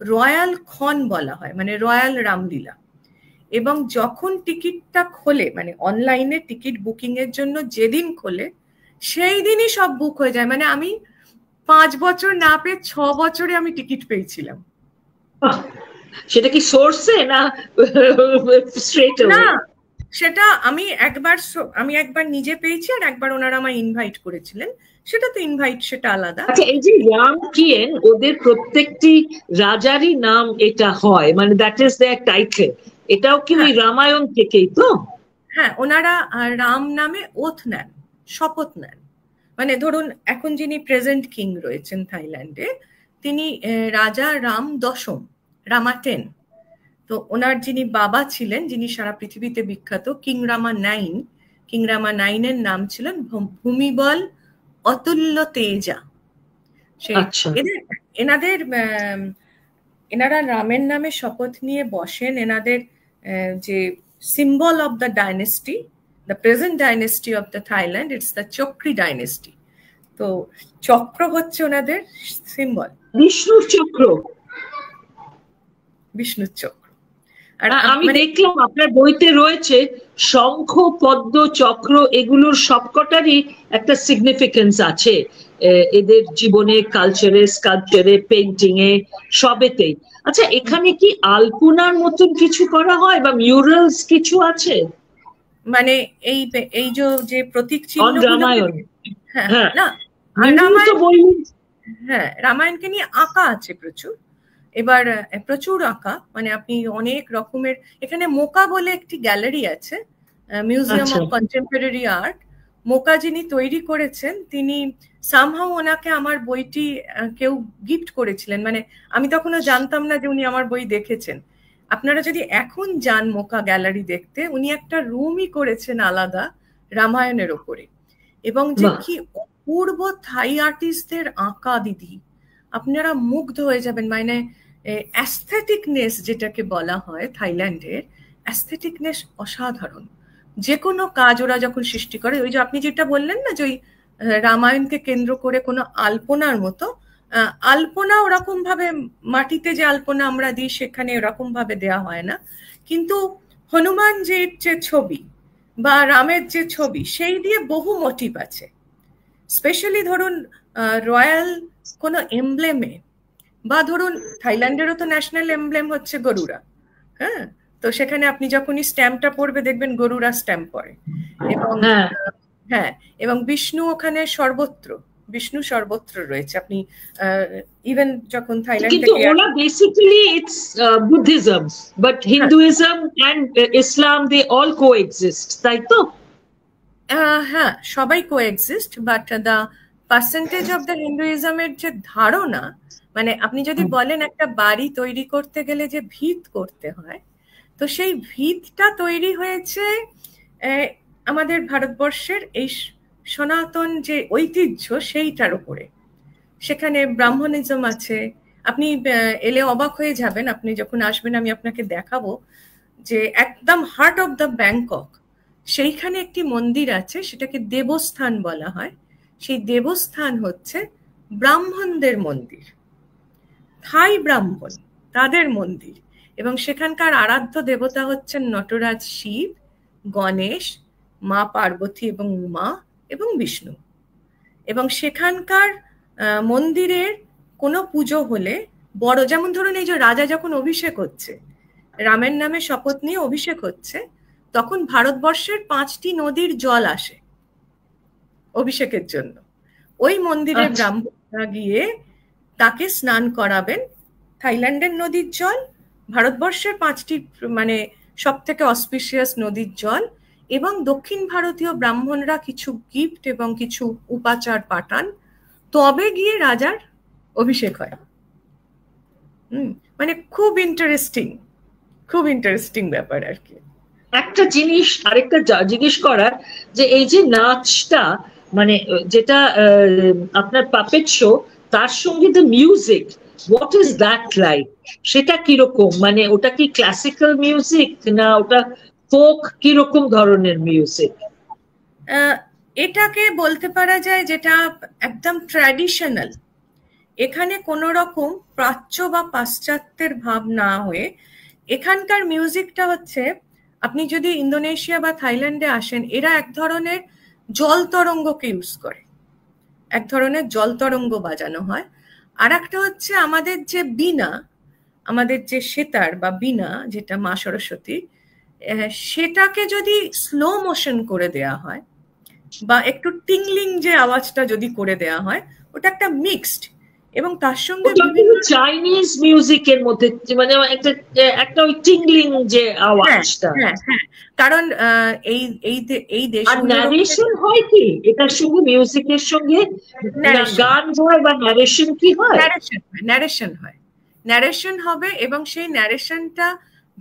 রয়্যাল খন বলা হয়, মানে রয়্যাল রামলীলা। এবং যখন টিকিটটা খোলে, মানে অনলাইনে টিকিট বুকিং এর জন্য যেদিন খোলে সেই দিনই সব বুক হয়ে যায়। মানে আমি 5 বছর না পেয়ে 6 বছরে আমি টিকিট পেয়েছিলাম। সেটা কি সোর্সে না স্ট্রেট না, সেটা আমি একবার নিজে পেয়েছি, আর একবার ওনারা আমায় ইনভাইট করেছিলেন। সেটা তো ইনভাইট, সেটা আলাদা। আচ্ছা, এই যে রামকিয়েন, ওদের প্রত্যেকটি রাজারই নাম এটা হয়, মানে দ্যাট ইজ দেয়ার টাইটেল, এটাও কি ওই রামায়ণ থেকেই তো? হ্যাঁ, ওনারা রাম নামে ওথ নেন, শপথ নেন। মানে ধরুন এখন যিনি প্রেজেন্ট কিং রয়েছেন থাইল্যান্ডে, তিনি রাজা রাম দশম, রামা 10। তো ওনার যিনি বাবা ছিলেন, যিনি সারা পৃথিবীতে বিখ্যাত, কিং রামা 9, কিং রামা 9-এর নাম ছিলেন ভূমিবল অতুল্য তেজা। এনারা রামের নামে শপথ নিয়ে বসেন। এনাদের যে symbol of the dynasty the present dynasty of the Thailand, it's the Chokri dynasty. তো চক্র হচ্ছে ওনাদের সিম্বল, বিষ্ণুর চক্র। বিষ্ণুর চক্র। আর আমি দেখলাম আপনার বইতে রয়েছে শঙ্খ, পদ্ম, চক্র, এগুলোর সবকটারই একটা সিগনিফিকেন্স আছে এদের জীবনে, কালচারে, স্কাল্পচারে, পেইন্টিং এ, সবেতেই। আচ্ছা, এখানে কি আলপনার মতন কিছু করা হয় বা মিউরালস কিছু আছে? মানে এই যে প্রতীক চিহ্ন, রামায়ণ, হ্যাঁ না হ্যাঁ, রামায়ণকে নিয়ে আঁকা আছে প্রচুর। এবার প্রচুর আঁকা, মানে আপনি অনেক রকমের, এখানে মোকা বলে একটি গ্যালারি আছে, মিউজিয়াম অফ কন্টেম্পোরারি আর্ট। মোকা যিনি তৈরি করেছেন, তিনি সামহাউ ওনাকে আমার বইটি কেউ গিফট করেছিলেন, মানে আমি তখনও জানতাম না যে উনি আমার বই দেখেছেন। আপনারা যদি এখন যান মোকা গ্যালারি দেখতে, উনি একটা রুমই করেছেন আলাদা রামায়ণের ওপরে, এবং যে কি অপূর্ব থাই আর্টিস্টদের আঁকা দিদি, আপনারা মুগ্ধ হয়ে যাবেন। মানে অ্যাস্থেটিকনেস যেটাকে বলা হয় থাইল্যান্ডের, অ্যাস্থেটিকনেস অসাধারণ। যে কোনো কাজ ওরা যখন সৃষ্টি করে, ওই যে আপনি যেটা বললেন না যে ওই রামায়ণকে কেন্দ্র করে কোনো আলপনার মতো, আলপনা ওরকম ভাবে মাটিতে যে আলপনা আমরা দিই সেখানে ওরকম ভাবে দেওয়া হয় না, কিন্তু হনুমানজির যে ছবি বা রামের যে ছবি, সেই দিয়ে বহু মোটিভ আছে। স্পেশালি ধরুন রয়্যাল কোনো এমব্লেমে, বা ধরুন থাইল্যান্ডেরও তো ন্যাশনাল এমব্লেম হচ্ছে গরুড়া, হ্যাঁ, তো সেখানে আপনি যখনই স্ট্যাম্পটা পড়বে দেখবেন গরুড়া স্ট্যাম্প পড়ে, এবং হ্যাঁ, এবং বিষ্ণু ওখানে সর্বত্র, বিষ্ণু সর্বত্র রয়েছে। আপনি ইভেন যখন থাইল্যান্ড থেকে, কিন্তু ওরা basically it's Buddhism, but Hinduism and Islam they all coexist, তাই তো? হ্যাঁ, সবাই coexist, but the percentage of the হিন্দুইজমের যে ধারণা, মানে আপনি যদি বলেন একটা বাড়ি তৈরি করতে গেলে যে ভিত করতে হয়, তো সেই ভিতটা তৈরি হয়েছে আমাদের ভারতবর্ষের এই সনাতন যে ঐতিহ্য সেইটার উপরে। সেখানে ব্রাহ্মণিজম আছে, আপনি এলে অবাক হয়ে যাবেন, আপনি যখন আসবেন আমি আপনাকে দেখাবো যে একদম হার্ট অফ দ্য ব্যাংকক সেইখানে একটি মন্দির আছে, সেটাকে দেবস্থান বলা হয়। সেই দেবস্থান হচ্ছে ব্রাহ্মণদের মন্দির, থাই ব্রাহ্মণ, তাদের মন্দির, এবং সেখানকার আরাধ্য দেবতা হচ্ছেন নটরাজ শিব, গণেশ, মা পার্বতী এবং উমা এবং বিষ্ণু। এবং সেখানকার মন্দিরের কোনো পুজো হলে বড়, যেমন ধরুন এই যে রাজা যখন অভিষেক হচ্ছে, রামের নামে শপথ নিয়ে অভিষেক হচ্ছে, তখন ভারতবর্ষের 5টি নদীর জল আসে অভিষেকের জন্য। ওই মন্দিরে ব্রাহ্মণরা গিয়ে তাকে স্নান করাবেন, থাইল্যান্ডের নদীর জল, ভারতবর্ষের 5টি মানে সব থেকে অসপিশিয়াস নদীর জল, এবং দক্ষিণ ভারতীয় ব্রাহ্মণরা কিছু গিফট এবং কিছু উপাচার পাঠান, তবে গিয়ে রাজার অভিষেক হয়। মানে খুব ইন্টারেস্টিং, খুব ইন্টারেস্টিং ব্যাপার আর কি। একটা জিনিস আরেকটা জিজ্ঞেস করার, যে এই যে নাচটা, মানে যেটা আপনার পাপেট শো, তার সঙ্গে the music, what is that like? সেটা কিরকম, মানে ওটা কি ক্লাসিক্যাল মিউজিক না ওটা ফোক, কিরকম ধরনের মিউজিক? এটাকে বলতে পারা যায় যেটা একদম ট্র্যাডিশনাল। এখানে কোনো রকম প্রাচ্য বা পাশ্চাত্যের ভাব না হয়ে এখানকার মিউজিকটা হচ্ছে, আপনি যদি ইন্দোনেশিয়া বা থাইল্যান্ডে আসেন, এরা এক ধরনের জল তরঙ্গকে ইউজ করে, এক ধরনের জল তরঙ্গ বাজানো হয়। আর একটা হচ্ছে আমাদের যে বীণা, আমাদের যে সেতার বা বীণা যেটা মা সরস্বতী, সেটাকে যদি স্লো মোশন করে দেয়া হয় বা একটু টিংলিং যে আওয়াজটা যদি করে দেয়া হয়, ওটা একটা মিক্সড, এবং তার সঙ্গে বিভিন্ন চাইনিজ মিউজিকের মধ্যে, মানে একটা ওই টিংলিং যে আওয়াজটা, কারণ এই দেশ ন্যারেশন হয় কি এটার সঙ্গে, মিউজিকের সঙ্গে গান হয় বা ন্যারেশন কি হয়? ন্যারেশন হয়, ন্যারেশন হবে, এবং সেই ন্যারেশনটা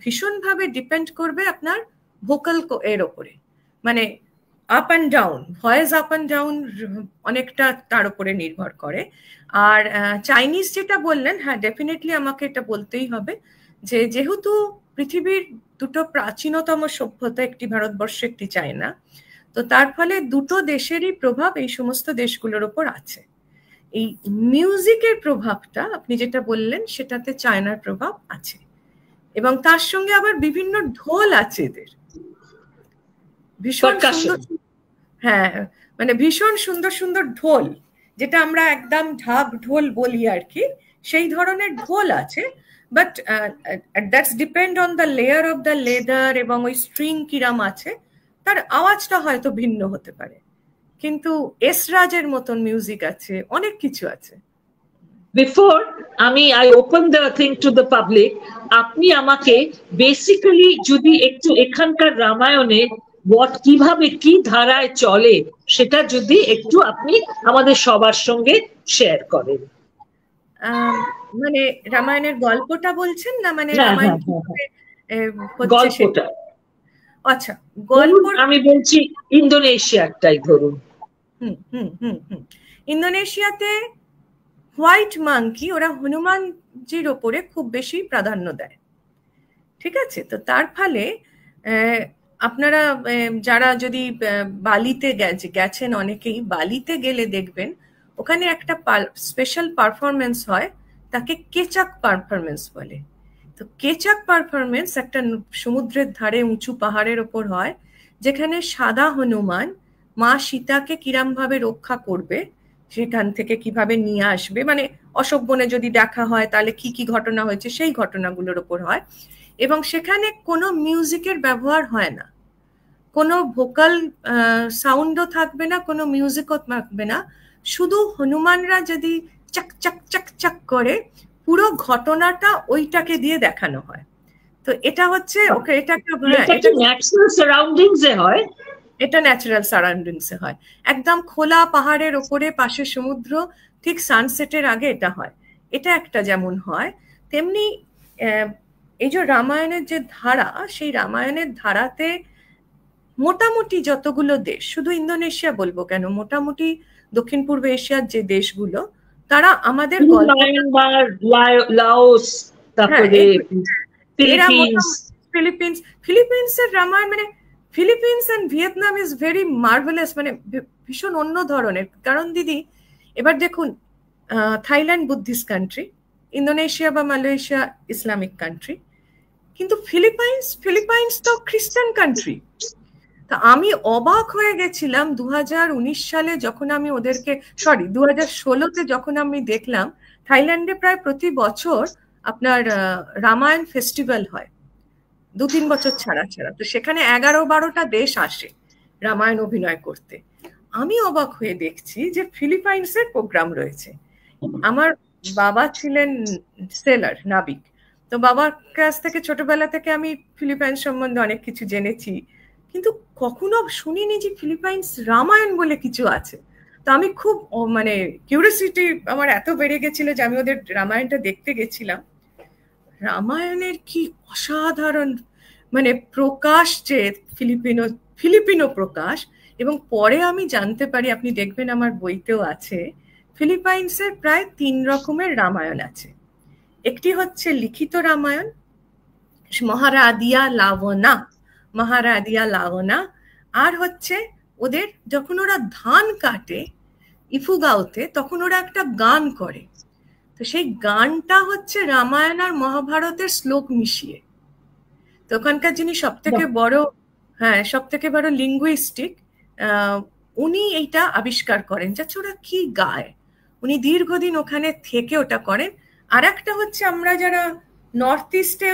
ভীষণভাবে ডিপেন্ড করবে আপনার ভোকাল এর ওপরে, মানে up and down, voice up and down অনেকটা তার উপরে নির্ভর করে। আর চাইনিজ যেটা বললেন, হ্যাঁ ডেফিনেটলি আমাকে এটা বলতেই হবে যে যেহেতু পৃথিবীর দুটো প্রাচীনতম সভ্যতা, একটি ভারতবর্ষ একটি চায়না। তো তার ফলে দুটো দেশেরই প্রভাব এই সমস্ত দেশগুলোর ওপর আছে। এই মিউজিকের প্রভাবটা আপনি যেটা বললেন সেটাতে চায়নার প্রভাব আছে, এবং তার সঙ্গে আবার বিভিন্ন ঢোল আছে এদের, ভীষণ সুন্দর, হ্যাঁ মানে ভীষণ সুন্দর সুন্দর ঢোল, যেটা আমরা একদম ঢাক ঢোল বলি আর কি, সেই ধরনের ঢোল আছে। But that's depend on the layer of the leather, এবং ওই স্ট্রিং কিরাম আছে, তার আওয়াজটা হয়তো ভিন্ন হতে পারে, কিন্তু এসরাজের মতন মিউজিক আছে, অনেক কিছু আছে। Before I open the thing to the public, আপনি আমাকে বেসিক্যালি যদি একটু এখানকার রামায়ণে কিভাবে কি ধারায় চলে সেটা যদি একটু আপনি আমাদের সবার সঙ্গে শেয়ার করেন। মানে রামায়ণের গল্পটা বলছেন না, মানে রামায়ণ হচ্ছে সেটা? আচ্ছা, গল্প আমি বলছি ইন্দোনেশিয়াটাই ধরুন। ইন্দোনেশিয়াতে হোয়াইট মাঙ্কি, ওরা হনুমানজির ওপরে খুব বেশি প্রাধান্য দেয়, ঠিক আছে? তো তার ফলে আপনারা যারা যদি বালিতে গেছেন, অনেকেই বালিতে গেলে দেখবেন ওখানে একটা স্পেশাল পারফরমেন্স হয়, তাকে কেচাক পারফরমেন্স বলে। তো কেচাক পারফরমেন্স একটা সমুদ্রের ধারে উঁচু পাহাড়ের ওপর হয়, যেখানে সাদা হনুমান মা সীতাকে কিরম ভাবে রক্ষা করবে, সেখান থেকে কিভাবে নিয়ে আসবে, মানে অশোক বনে যদি দেখা হয় তাহলে কি কি ঘটনা হয়েছে সেই ঘটনাগুলোর ওপর হয়। এবং সেখানে কোনো মিউজিকের ব্যবহার হয় না, কোনো ভোকাল সাউন্ডও থাকবে না, কোনো মিউজিকও থাকবে না, শুধু হনুমানরা যদি চাক চাক চাক চাক করে পুরো ঘটনাটা ওইটাকে দিয়ে দেখানো হয়। তো এটা হচ্ছে ওকে, এটা ন্যাচারাল সারাউন্ডিংসে হয়, এটা ন্যাচারাল সারাউন্ডিংসে হয়, একদম খোলা পাহাড়ের ওপরে, পাশে সমুদ্র, ঠিক সানসেটের আগে এটা হয়। এটা একটা যেমন হয়, তেমনি এই যে রামায়ণের যে ধারা, সেই রামায়ণের ধারাতে মোটামুটি যতগুলো দেশ, শুধু ইন্দোনেশিয়া বলবো কেন, মোটামুটি দক্ষিণ পূর্ব এশিয়ার যে দেশগুলো, তারা আমাদের লাওস, তারপরে ফিলিপিন্সের রামায়ণ, মানে Philippines and Vietnam is very marvellous, মানে ভীষণ অন্য ধরনের। কারণ দিদি এবার দেখুন, থাইল্যান্ড বুদ্ধিস্ট কান্ট্রি, ইন্দোনেশিয়া বা মালয়েশিয়া ইসলামিক কান্ট্রি, কিন্তু ফিলিপাইন্স তো খ্রিস্টান কান্ট্রি। তা আমি অবাক হয়ে গেছিলাম 2019 সালে যখন আমি ওদেরকে, 2016তে যখন আমি দেখলাম থাইল্যান্ডে প্রায় প্রতি বছর আপনার রামায়ণ ফেস্টিভ্যাল হয়, 2-3 বছর ছাড়া ছাড়া। তো সেখানে 11-12টা দেশ আসে রামায়ণ অভিনয় করতে। আমি অবাক হয়ে দেখছি যে ফিলিপাইন্সের প্রোগ্রাম রয়েছে। আমার বাবা ছিলেন সেলার, নাবিক, তো বাবার কাছ থেকে ছোটবেলা থেকে আমি ফিলিপাইন্স সম্বন্ধে অনেক কিছু জেনেছি, কিন্তু কখনো শুনিনি যে ফিলিপাইন্স রামায়ণ বলে কিছু আছে। তো আমি খুব মানে কিউরিওসিটি আমার এত বেড়ে গেছিল যে আমি ওদের রামায়ণটা দেখতে গেছিলাম। রামায়ণের কি অসাধারণ মানে প্রকাশ, যে ফিলিপিনো প্রকাশ। এবং পরে আমি জানতে পারি, আপনি দেখবেন আমার বইতেও আছে, ফিলিপাইন্সের প্রায় 3 রকমের রামায়ণ আছে। একটি হচ্ছে লিখিত রামায়ণ, মহারাদিয়া লাবণা, আর হচ্ছে ওদের যখন ওরা ধান কাটে ইফুগাওতে, তখন ওরা একটা গান করে, তো সেই গানটা হচ্ছে রামায়ণ আর মহাভারতের শ্লোক মিশিয়ে। তো ওখানকার যিনি সব থেকে বড় লিঙ্গুইস্টিক, উনি এইটা আবিষ্কার করেন, যাচ্ছে ওরা কি গায়, উনি দীর্ঘদিন ওখানে থেকে ওটা করেন। আর একটা হচ্ছে আমরা যারা নর্থ ইস্টে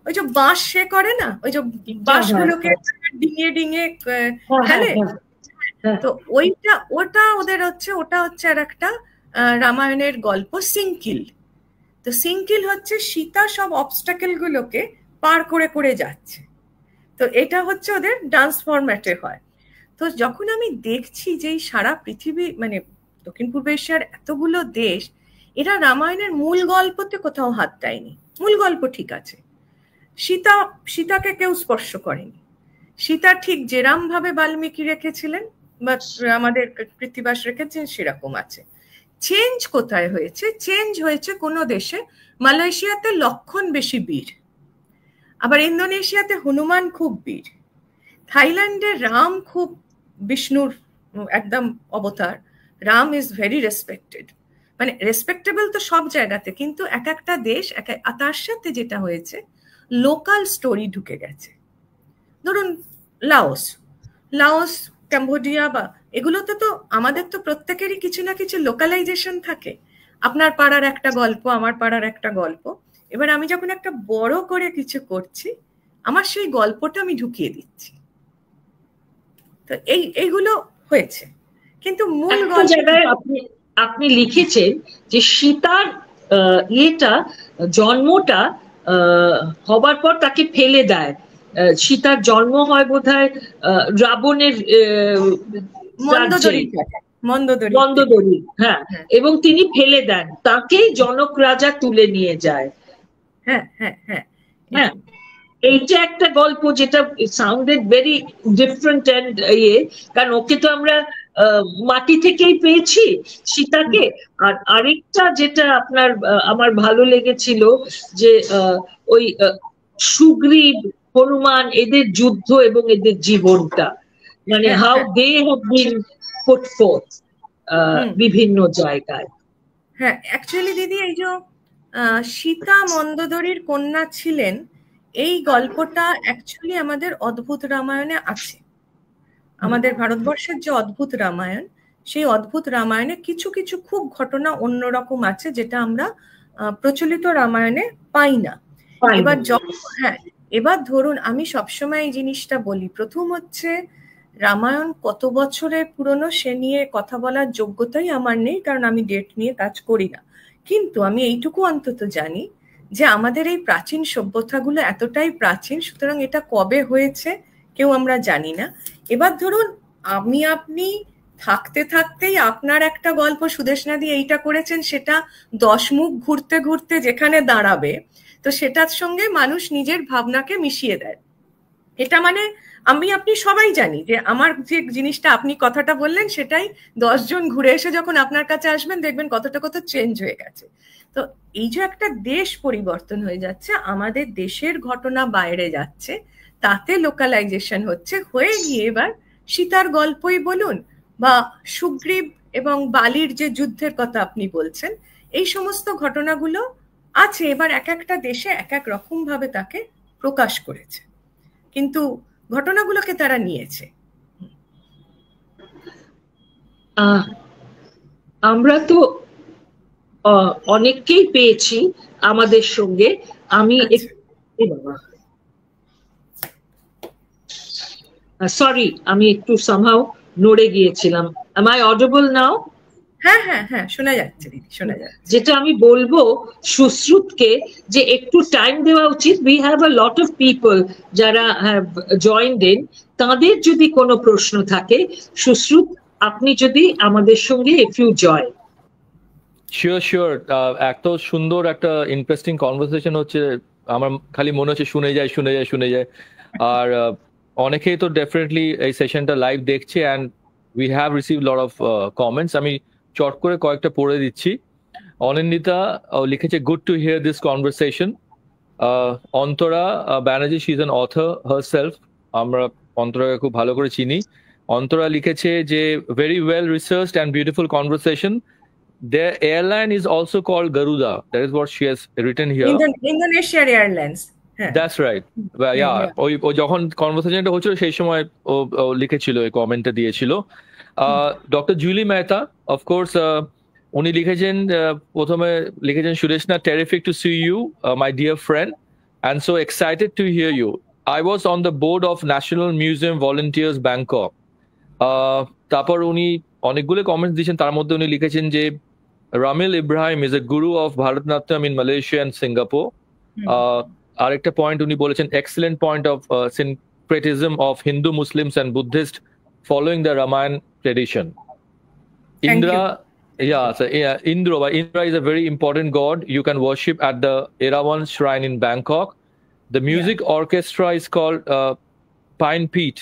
ওই যে বাঁশ সে করে না, ওই যে বাঁশগুলোকে ডিঙিয়ে ডিঙিয়ে ফেলে, তো ওটা ওদের হচ্ছে, ওটা হচ্ছে আর একটা রামায়ণের গল্প সিঙ্কিল। তো সিঙ্কিল হচ্ছে সীতা সব অবস্টাকেল গুলোকে পার করে করে যাচ্ছে, তো এটা হচ্ছে ওদের ডান্স ফরম্যাটে হয়। তো যখন আমি দেখছি যে সারা পৃথিবী মানে দক্ষিণ পূর্ব এশিয়ার এতগুলো দেশ, এরা রামায়ণের মূল গল্পতে কোথাও হাত দেয়নি। মূল গল্প ঠিক আছে, সীতাকে কেউ স্পর্শ করেনি, সীতা ঠিক যেরাম ভাবে বাল্মীকি রেখেছিলেন বা আমাদের কৃত্তিবাস রেখেছেন সেরকম আছে। চেঞ্জ কোথায় হয়েছে? চেঞ্জ হয়েছে কোনো দেশে, মালয়েশিয়াতে লক্ষণ বেশি বীর, আবার ইন্দোনেশিয়াতে হনুমান খুব বীর, থাইল্যান্ডে রাম খুব বিষ্ণুর একদম অবতার, রাম ইজ ভেরি রেসপেক্টেড, মানে রেসপেক্টেবল তো সব জায়গাতে, কিন্তু এক একটা দেশ তার সাথে যেটা হয়েছে লোকাল স্টোরি ঢুকে গেছে। ধরুন লাওস, ক্যাম্বোডিয়া বা এগুলোতে তো আমাদের তো প্রত্যেকেরই কিছু না কিছু লোকালাইজেশন থাকে, আপনার পাড়ার একটা গল্প, আমার পাড়ার একটা গল্প। এবার আমি যখন একটা বড় করে কিছু করছি, আমার সেই গল্পটা আমি ঢুকিয়ে দিচ্ছি। তো এইগুলো হয়েছে, কিন্তু মূল জায়গায় আপনি লিখেছেন যে সীতার জন্মটা হবার পর তাকে ফেলে দেয়। সীতার জন্ম হয় বোধহয় রাবণের মন্দোদরি, হ্যাঁ, এবং তিনি ফেলে দেন, তাকেই জনক রাজা তুলে নিয়ে যায়। হ্যাঁ হ্যাঁ হ্যাঁ হ্যাঁ, এইটা একটা গল্প যেটা সাউন্ডেড ভেরি ডিফারেন্ট অ্যান্ড কারণ ওকে তো আমরা মাটি থেকেই পেয়েছি সীতাকে। আর আরেকটা যেটা আমার ভালো লেগেছিল যে ওই সুগ্রীব, হনুমান, এদের যুদ্ধ এবং এদের জীবনটা, মানে how they have been put forth বিভিন্ন জায়গায়। হ্যাঁ, অ্যাকচুয়ালি দিদি এই যে সীতা মন্দোদরির কন্যা ছিলেন, এই গল্পটা অ্যাকচুয়ালি আমাদের অদ্ভুত রামায়ণে আছে। আমাদের ভারতবর্ষের যে অদ্ভুত রামায়ণ, সেই অদ্ভুত রামায়ণে কিছু কিছু খুব ঘটনা অন্যরকম আছে, যেটা আমরা প্রচলিত রামায়ণে পাই না। এবার ধরুন, আমি সবসময় এই জিনিসটা বলি, প্রথম হচ্ছে রামায়ণ কত বছরের পুরনো সে নিয়ে কথা বলার যোগ্যতাই আমার নেই, কারণ আমি ডেট নিয়ে কাজ করি না। কিন্তু আমি এইটুকু অন্তত জানি যে আমাদের এই প্রাচীন সভ্যতাগুলো এতটাই প্রাচীন, সুতরাং এটা কবে হয়েছে কেউ আমরা জানি না। এবার ধরুন আপনি থাকতে থাকতেই আপনার একটা গল্প সুদেশনাদি এইটা করেছেন, সেটা 10 মুখ ঘুরতে ঘুরতে যেখানে দাঁড়াবে, তো সেটার সঙ্গে মানুষ নিজের ভাবনাকে মিশিয়ে দেয়। এটা মানে আপনি সবাই জানি যে আমার যে জিনিসটা আপনি কথাটা বললেন, সেটাই 10 জন ঘুরে এসে যখন আপনার কাছে আসবেন দেখবেন কতটা কত চেঞ্জ হয়ে গেছে। তো এই যে একটা দেশ পরিবর্তন হয়ে যাচ্ছে, আমাদের দেশের ঘটনা বাইরে যাচ্ছে, তাতে লোকালাইজেশন হয়ে গিয়ে এবার সীতার গল্পই বলুন বা সুগ্রীব এবং বালির যে যুদ্ধের কথা আপনি বলছেন, এই সমস্ত ঘটনাগুলো আছে। এবার এক একটা দেশে এক এক রকম ভাবে তাকে প্রকাশ করেছে, কিন্তু ঘটনাগুলোকে তারা নিয়েছে। আমরা তো অনেককেই পেয়েছি আমাদের সঙ্গে। আমি সরি, আমি একটু সামহাউ নড়ে গিয়েছিলাম। Am I audible now? হ্যাঁ হ্যাঁ হ্যাঁ, শোনা যাচ্ছে দিদি, শোনা যাচ্ছে। যেটা আমি বলবো সুশ্রুতকে যে একটু টাইম দেওয়া উচিত। We have a lot of people যারা have joined in, তাদের যদি কোনো প্রশ্ন থাকে, সুশ্রুত আপনি যদি আমাদের সঙ্গে if you join. শিওর এত সুন্দর একটা ইন্টারেস্টিং কনভারসেশন হচ্ছে, আমার খালি মনে হচ্ছে শুনে যায়। আর অনেকেই তো ডেফিনেটলি এই সেশনটা লাইভ দেখছে, and we have receive lot of comments. আমি চট করে কয়েকটা পড়ে দিচ্ছি। অনিন্দিতা লিখেছে, good to hear this conversation. Antara Banerjee, she is an author herself, আমরা অন্তরাকে খুব ভালো করে চিনি। অন্তরা লিখেছে যে very well researched and beautiful conversation. Their airline is also called Garuda. That is what she has written here. Indonesia Airlines. That's right. Well, yeah. ও যখন কনভারসেশনটা হচ্ছিল সেই সময় ও লিখেছিল, এই কমেন্টটা দিয়েছিল। Doctor Julie Mehta, of course, উনি লিখেছেন, প্রথমে লিখেছেন, Sudeshna, terrific to see you, my dear friend, and so excited to hear you. I was on the board of National Museum Volunteers, Bangkok. তারপর উনি অনেকগুলো কমেন্টস দিয়েছেন, তার মধ্যে উনি লিখেছেন যে Ramil Ibrahim is a guru of Bharatanatyam in Malaysia and Singapore. আরেকটা পয়েন্ট উনি বলেছেন, excellent point of syncretism of Hindu, Muslims and Buddhists following the Ramayana tradition. Indra is a very important god. You can worship at the Erawan shrine in Bangkok. The music orchestra is called Pine Peat.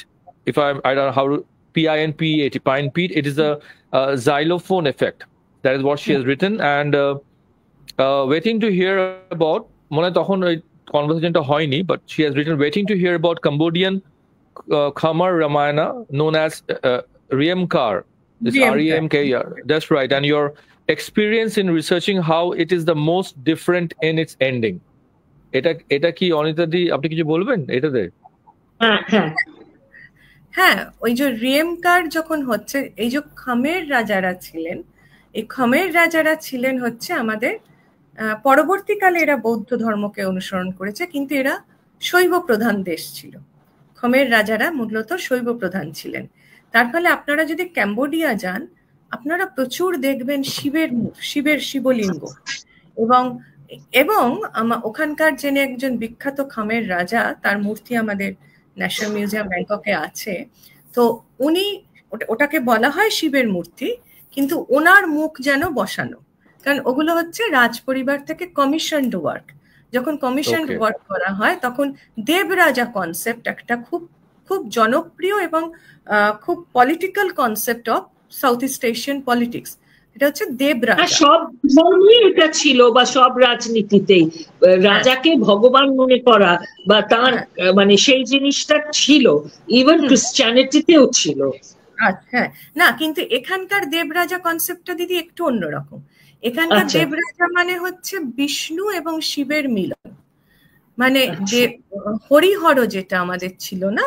If I don't know how to, PINPEAT, Pine Peat. It is a xylophone effect. That is what she has written, and waiting to hear about. মনে তখন ওই কনভারসেশনটা হয়নি, but she has written waiting to hear about Cambodian Khamar Ramayana known as Riemkar. It's R-E-M-K-R. That's right. And your experience in researching how it is the most different in its ending. এটা কি অনিতা দি আপনি কিছু বলবেন এটাতে? হ্যাঁ, ওই যে রিয়েমকার যখন হচ্ছে, এই যে খমের রাজারা ছিলেন, এই খমের রাজারা ছিলেন হচ্ছে আমাদের পরবর্তীকালে এরা বৌদ্ধ ধর্মকে অনুসরণ করেছে, কিন্তু এরা শৈব প্রধান দেশ ছিল। খমের রাজারা মূলত শৈব প্রধান ছিলেন। তার ফলে আপনারা যদি ক্যাম্বোডিয়া যান, আপনারা প্রচুর দেখবেন শিবের শিবলিঙ্গ, এবং ওখানকার যিনি একজন বিখ্যাত খামের রাজা, তার মূর্তি আমাদের ন্যাশনাল মিউজিয়াম ব্যাংককে আছে। তো উনি, ওটাকে বলা হয় শিবের মূর্তি, কিন্তু ওনার মুখ যেন বসানো, কারণ ওগুলো হচ্ছে রাজ পরিবার থেকে কমিশনড ওয়ার্ক। যখন কমিশনড ওয়ার্ক করা হয় তখন দেবরাজা কনসেপ্ট একটা খুব খুব জনপ্রিয় এবং খুব political concept of south East Asian politics. এটা হচ্ছে দেবরাজা। সব ধর্মই এটা ছিল, বা সব রাজনীতিতেই রাজাকে ভগবান মনে করা বা তার মানে সেই জিনিসটা ছিল, ইভেন ক্রিশ্চিয়ানিটিতেও ছিল। হ্যাঁ, না কিন্তু এখানকার দেবরাজা কনসেপ্টটা দিদি একটু অন্যরকম। এখানকার দেবরাজা মানে হচ্ছে বিষ্ণু এবং শিবের মিলন, মানে যে হরিহর যেটা আমাদের ছিল না,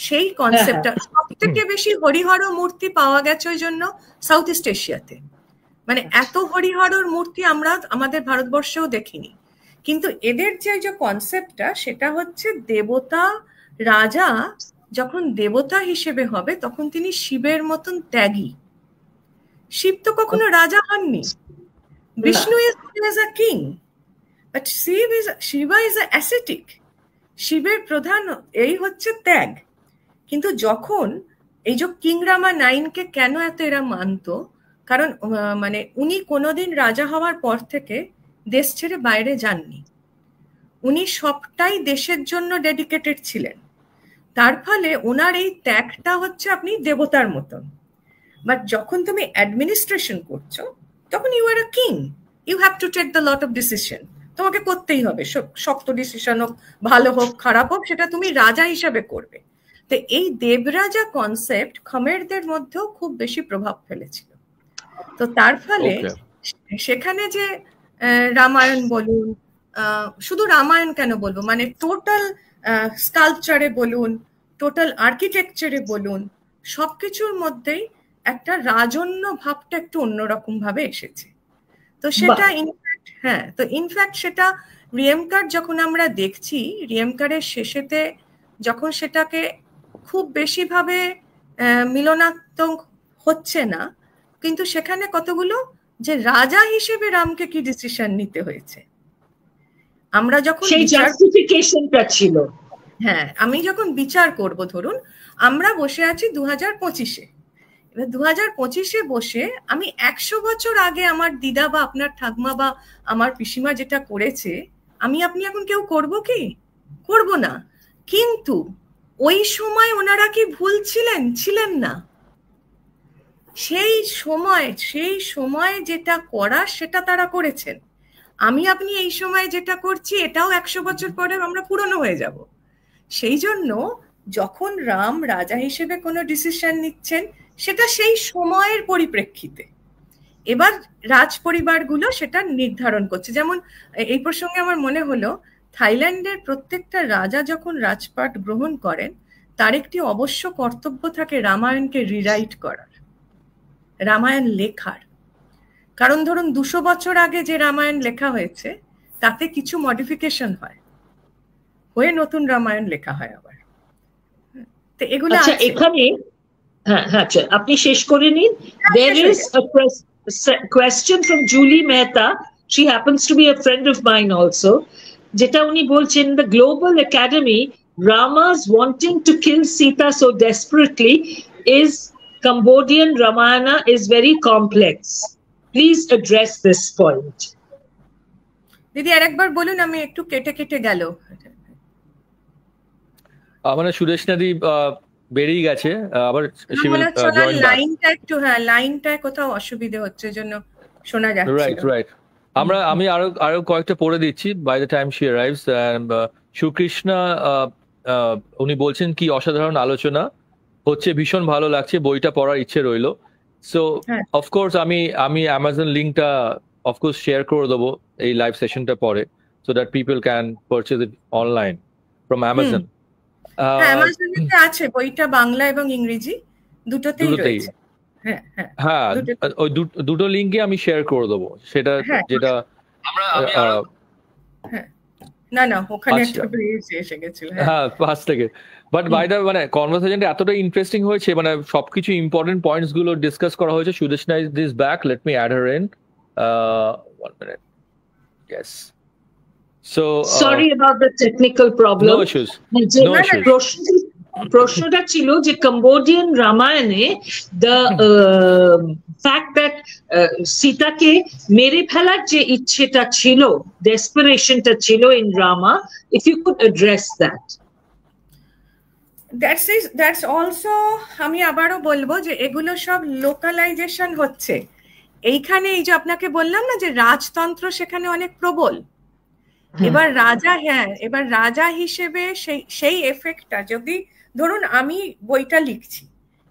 সেই কনসেপ্টটা। সব থেকে বেশি হরিহর মূর্তি পাওয়া গেছে ওই জন্য সাউথ ইস্ট এশিয়াতে, মানে এত হরিহরর মূর্তি আমরা আমাদের ভারতবর্ষেও দেখিনি। কিন্তু এদের যে কনসেপ্টটা, সেটা হচ্ছে দেবতা, রাজা যখন দেবতা হিসেবে হবে তখন তিনি শিবের মতন ত্যাগী। শিব তো কখনো রাজা হননি, Vishnu is a king, but Shiva is an ascetic. শিবের প্রধান এই হচ্ছে ত্যাগ। কিন্তু যখন এই যে কিং রামা 9কে কেন এত এরা মানত, কারণ মানে উনি কোনোদিন রাজা হওয়ার পর থেকে দেশ ছেড়ে বাইরে যাননি, উনি সবটাই দেশের জন্য ডেডিকেটেড ছিলেন। তার ফলে ওনার এই ত্যাগটা হচ্ছে আপনি দেবতার মতন। বাট যখন তুমি অ্যাডমিনিস্ট্রেশন করছো তখন you are a king, you have to take the lot of decision, তোমাকে করতেই হবে। শক্ত ডিসিশন হোক, ভালো হোক, খারাপ হোক, সেটা তুমি রাজা হিসাবে করবে। তো এই দেবরাজা কনসেপ্ট খমেরদের মধ্যেও খুব বেশি প্রভাব ফেলেছিল। তো তার ফলে সেখানে যে রামায়ণ বলুন, শুধু রামায়ণ কেন বলবো, মানে টোটাল স্কাল্পচারে বলুন, টোটাল আর্কিটেকচারে বলুন, সবকিছুর মধ্যেই একটা রাজন্য ভাবটা একটু অন্যরকম ভাবে এসেছে। তো সেটা ইনফ্যাক্ট, হ্যাঁ, তো ইনফ্যাক্ট সেটা রিয়েমকার যখন আমরা দেখছি, রিয়েমকারের শেষেতে যখন সেটাকে খুব বেশি ভাবে মিলনাত্মক হচ্ছে না, কিন্তু সেখানে কতগুলো যে রাজা হিসেবে রামকে কি ডিসিশন নিতে হয়েছে, আমরা যখন সেই জাস্টিফিকেশনটা ছিল। হ্যাঁ, আমি যখন বিচার করব, ধরুন আমরা বসে আছি 2025-এ, এবার 2025-এ বসে আমি 100 বছর আগে আমার দিদা বা আপনার ঠাকুমা বা আমার পিসিমা যেটা করেছে, আপনি এখন কেউ করব কি? করব না। কিন্তু ওই সময় ওনারা কি ভুল ছিলেন না। সেই সময় যেটা করার সেটা তারা করেছেন। আপনি এই সময় যেটা করছি এটাও 100 বছর পরে আমরা পুরনো হয়ে যাব। সেই জন্য যখন রাম রাজা হিসেবে কোনো ডিসিশন নিচ্ছেন, সেটা সেই সময়ের পরিপ্রেক্ষিতে। এবার রাজ পরিবারগুলো সেটা নির্ধারণ করছে। যেমন এই প্রসঙ্গে আমার মনে হলো, থাইল্যান্ডের প্রত্যেকটা রাজা যখন রাজপাট গ্রহণ করেন, তার একটি অবশ্য কর্তব্য থাকে রামায়ণকে রিরাইট করার, রামায়ণ লেখার। কারণ ধরুন 200 বছর আগে যে রামায়ণ লেখা হয়েছে তাতে কিছু মডিফিকেশন হয়ে নতুন রামায়ণ লেখা হয় আবার। তো এগুলো এখানে আপনি শেষ করে নিন। There is a question from Julie Mehta. She happens to be a friend of mine also. যেটা উনি বলছেন, the Global Academy, Rama's wanting to kill Sita so desperately is Cambodian Ramayana is very complex. Please address this point. দিদি আরেকবার বলুন, আমি একটু কেটে গেল। মানে সুরেশ নদী বেরিয়ে গেছে আবার, লাইনটা একটু, হ্যাঁ লাইনটায় কোথাও অসুবিধা হচ্ছে, জন্য শোনা যাচ্ছে। রাইট। আমি আরো কয়েকটা পড়ে দিচ্ছি by the time she arrives. Sukrishna উনি বলছেন কি অসাধারণ আলোচনা হচ্ছে, ভীষণ ভালো লাগছে, বইটা পড়ার ইচ্ছে রইলো। সো অফকোর্স আমি অ্যামাজন লিঙ্কটা অফকোর্স শেয়ার করে দেবো এই লাইভ সেশনটা পরে, so that people can purchase it online from Amazon. অ্যামাজনেতে আছে বইটা, বাংলা এবং ইংরেজি দুটোতেই রয়েছে। হ্যাঁ, ওই দুটো লিঙ্কে আমি শেয়ার করে দেবো সেটা, যেটা না ওখানে একটা এসে গেছিল। হ্যাঁ 5 থেকে। বাট বাইরে মানে কনভারসেশনটা এতটা ইন্টারেস্টিং হয়েছে, মানে সবকিছু ইম্পর্টেন্ট পয়েন্টস গুলো ডিসকাস করা হয়েছে। Sudeshna is this back, let me add her in 1 minute. Yes. So sorry about the technical problem. No issues. No issues. প্রশ্নটা ছিল যে কম্বোডিয়ান রামায়ণে দ্য ফ্যাক্ট দ্যাট সীতাকে মেরে ফেলার যে ইচ্ছেটা ছিল, ডেসপারেশনটা ছিল in Rama, if you could address that. That's also, আমি আবারও বলবো যে এগুলো সব লোকালাইজেশন হচ্ছে। এইখানে এই যে আপনাকে বললাম না যে রাজতন্ত্র সেখানে অনেক প্রবল, এবার রাজা হিসেবে সেই এফেক্টটা, যদি ধরুন আমি বইটা লিখছি,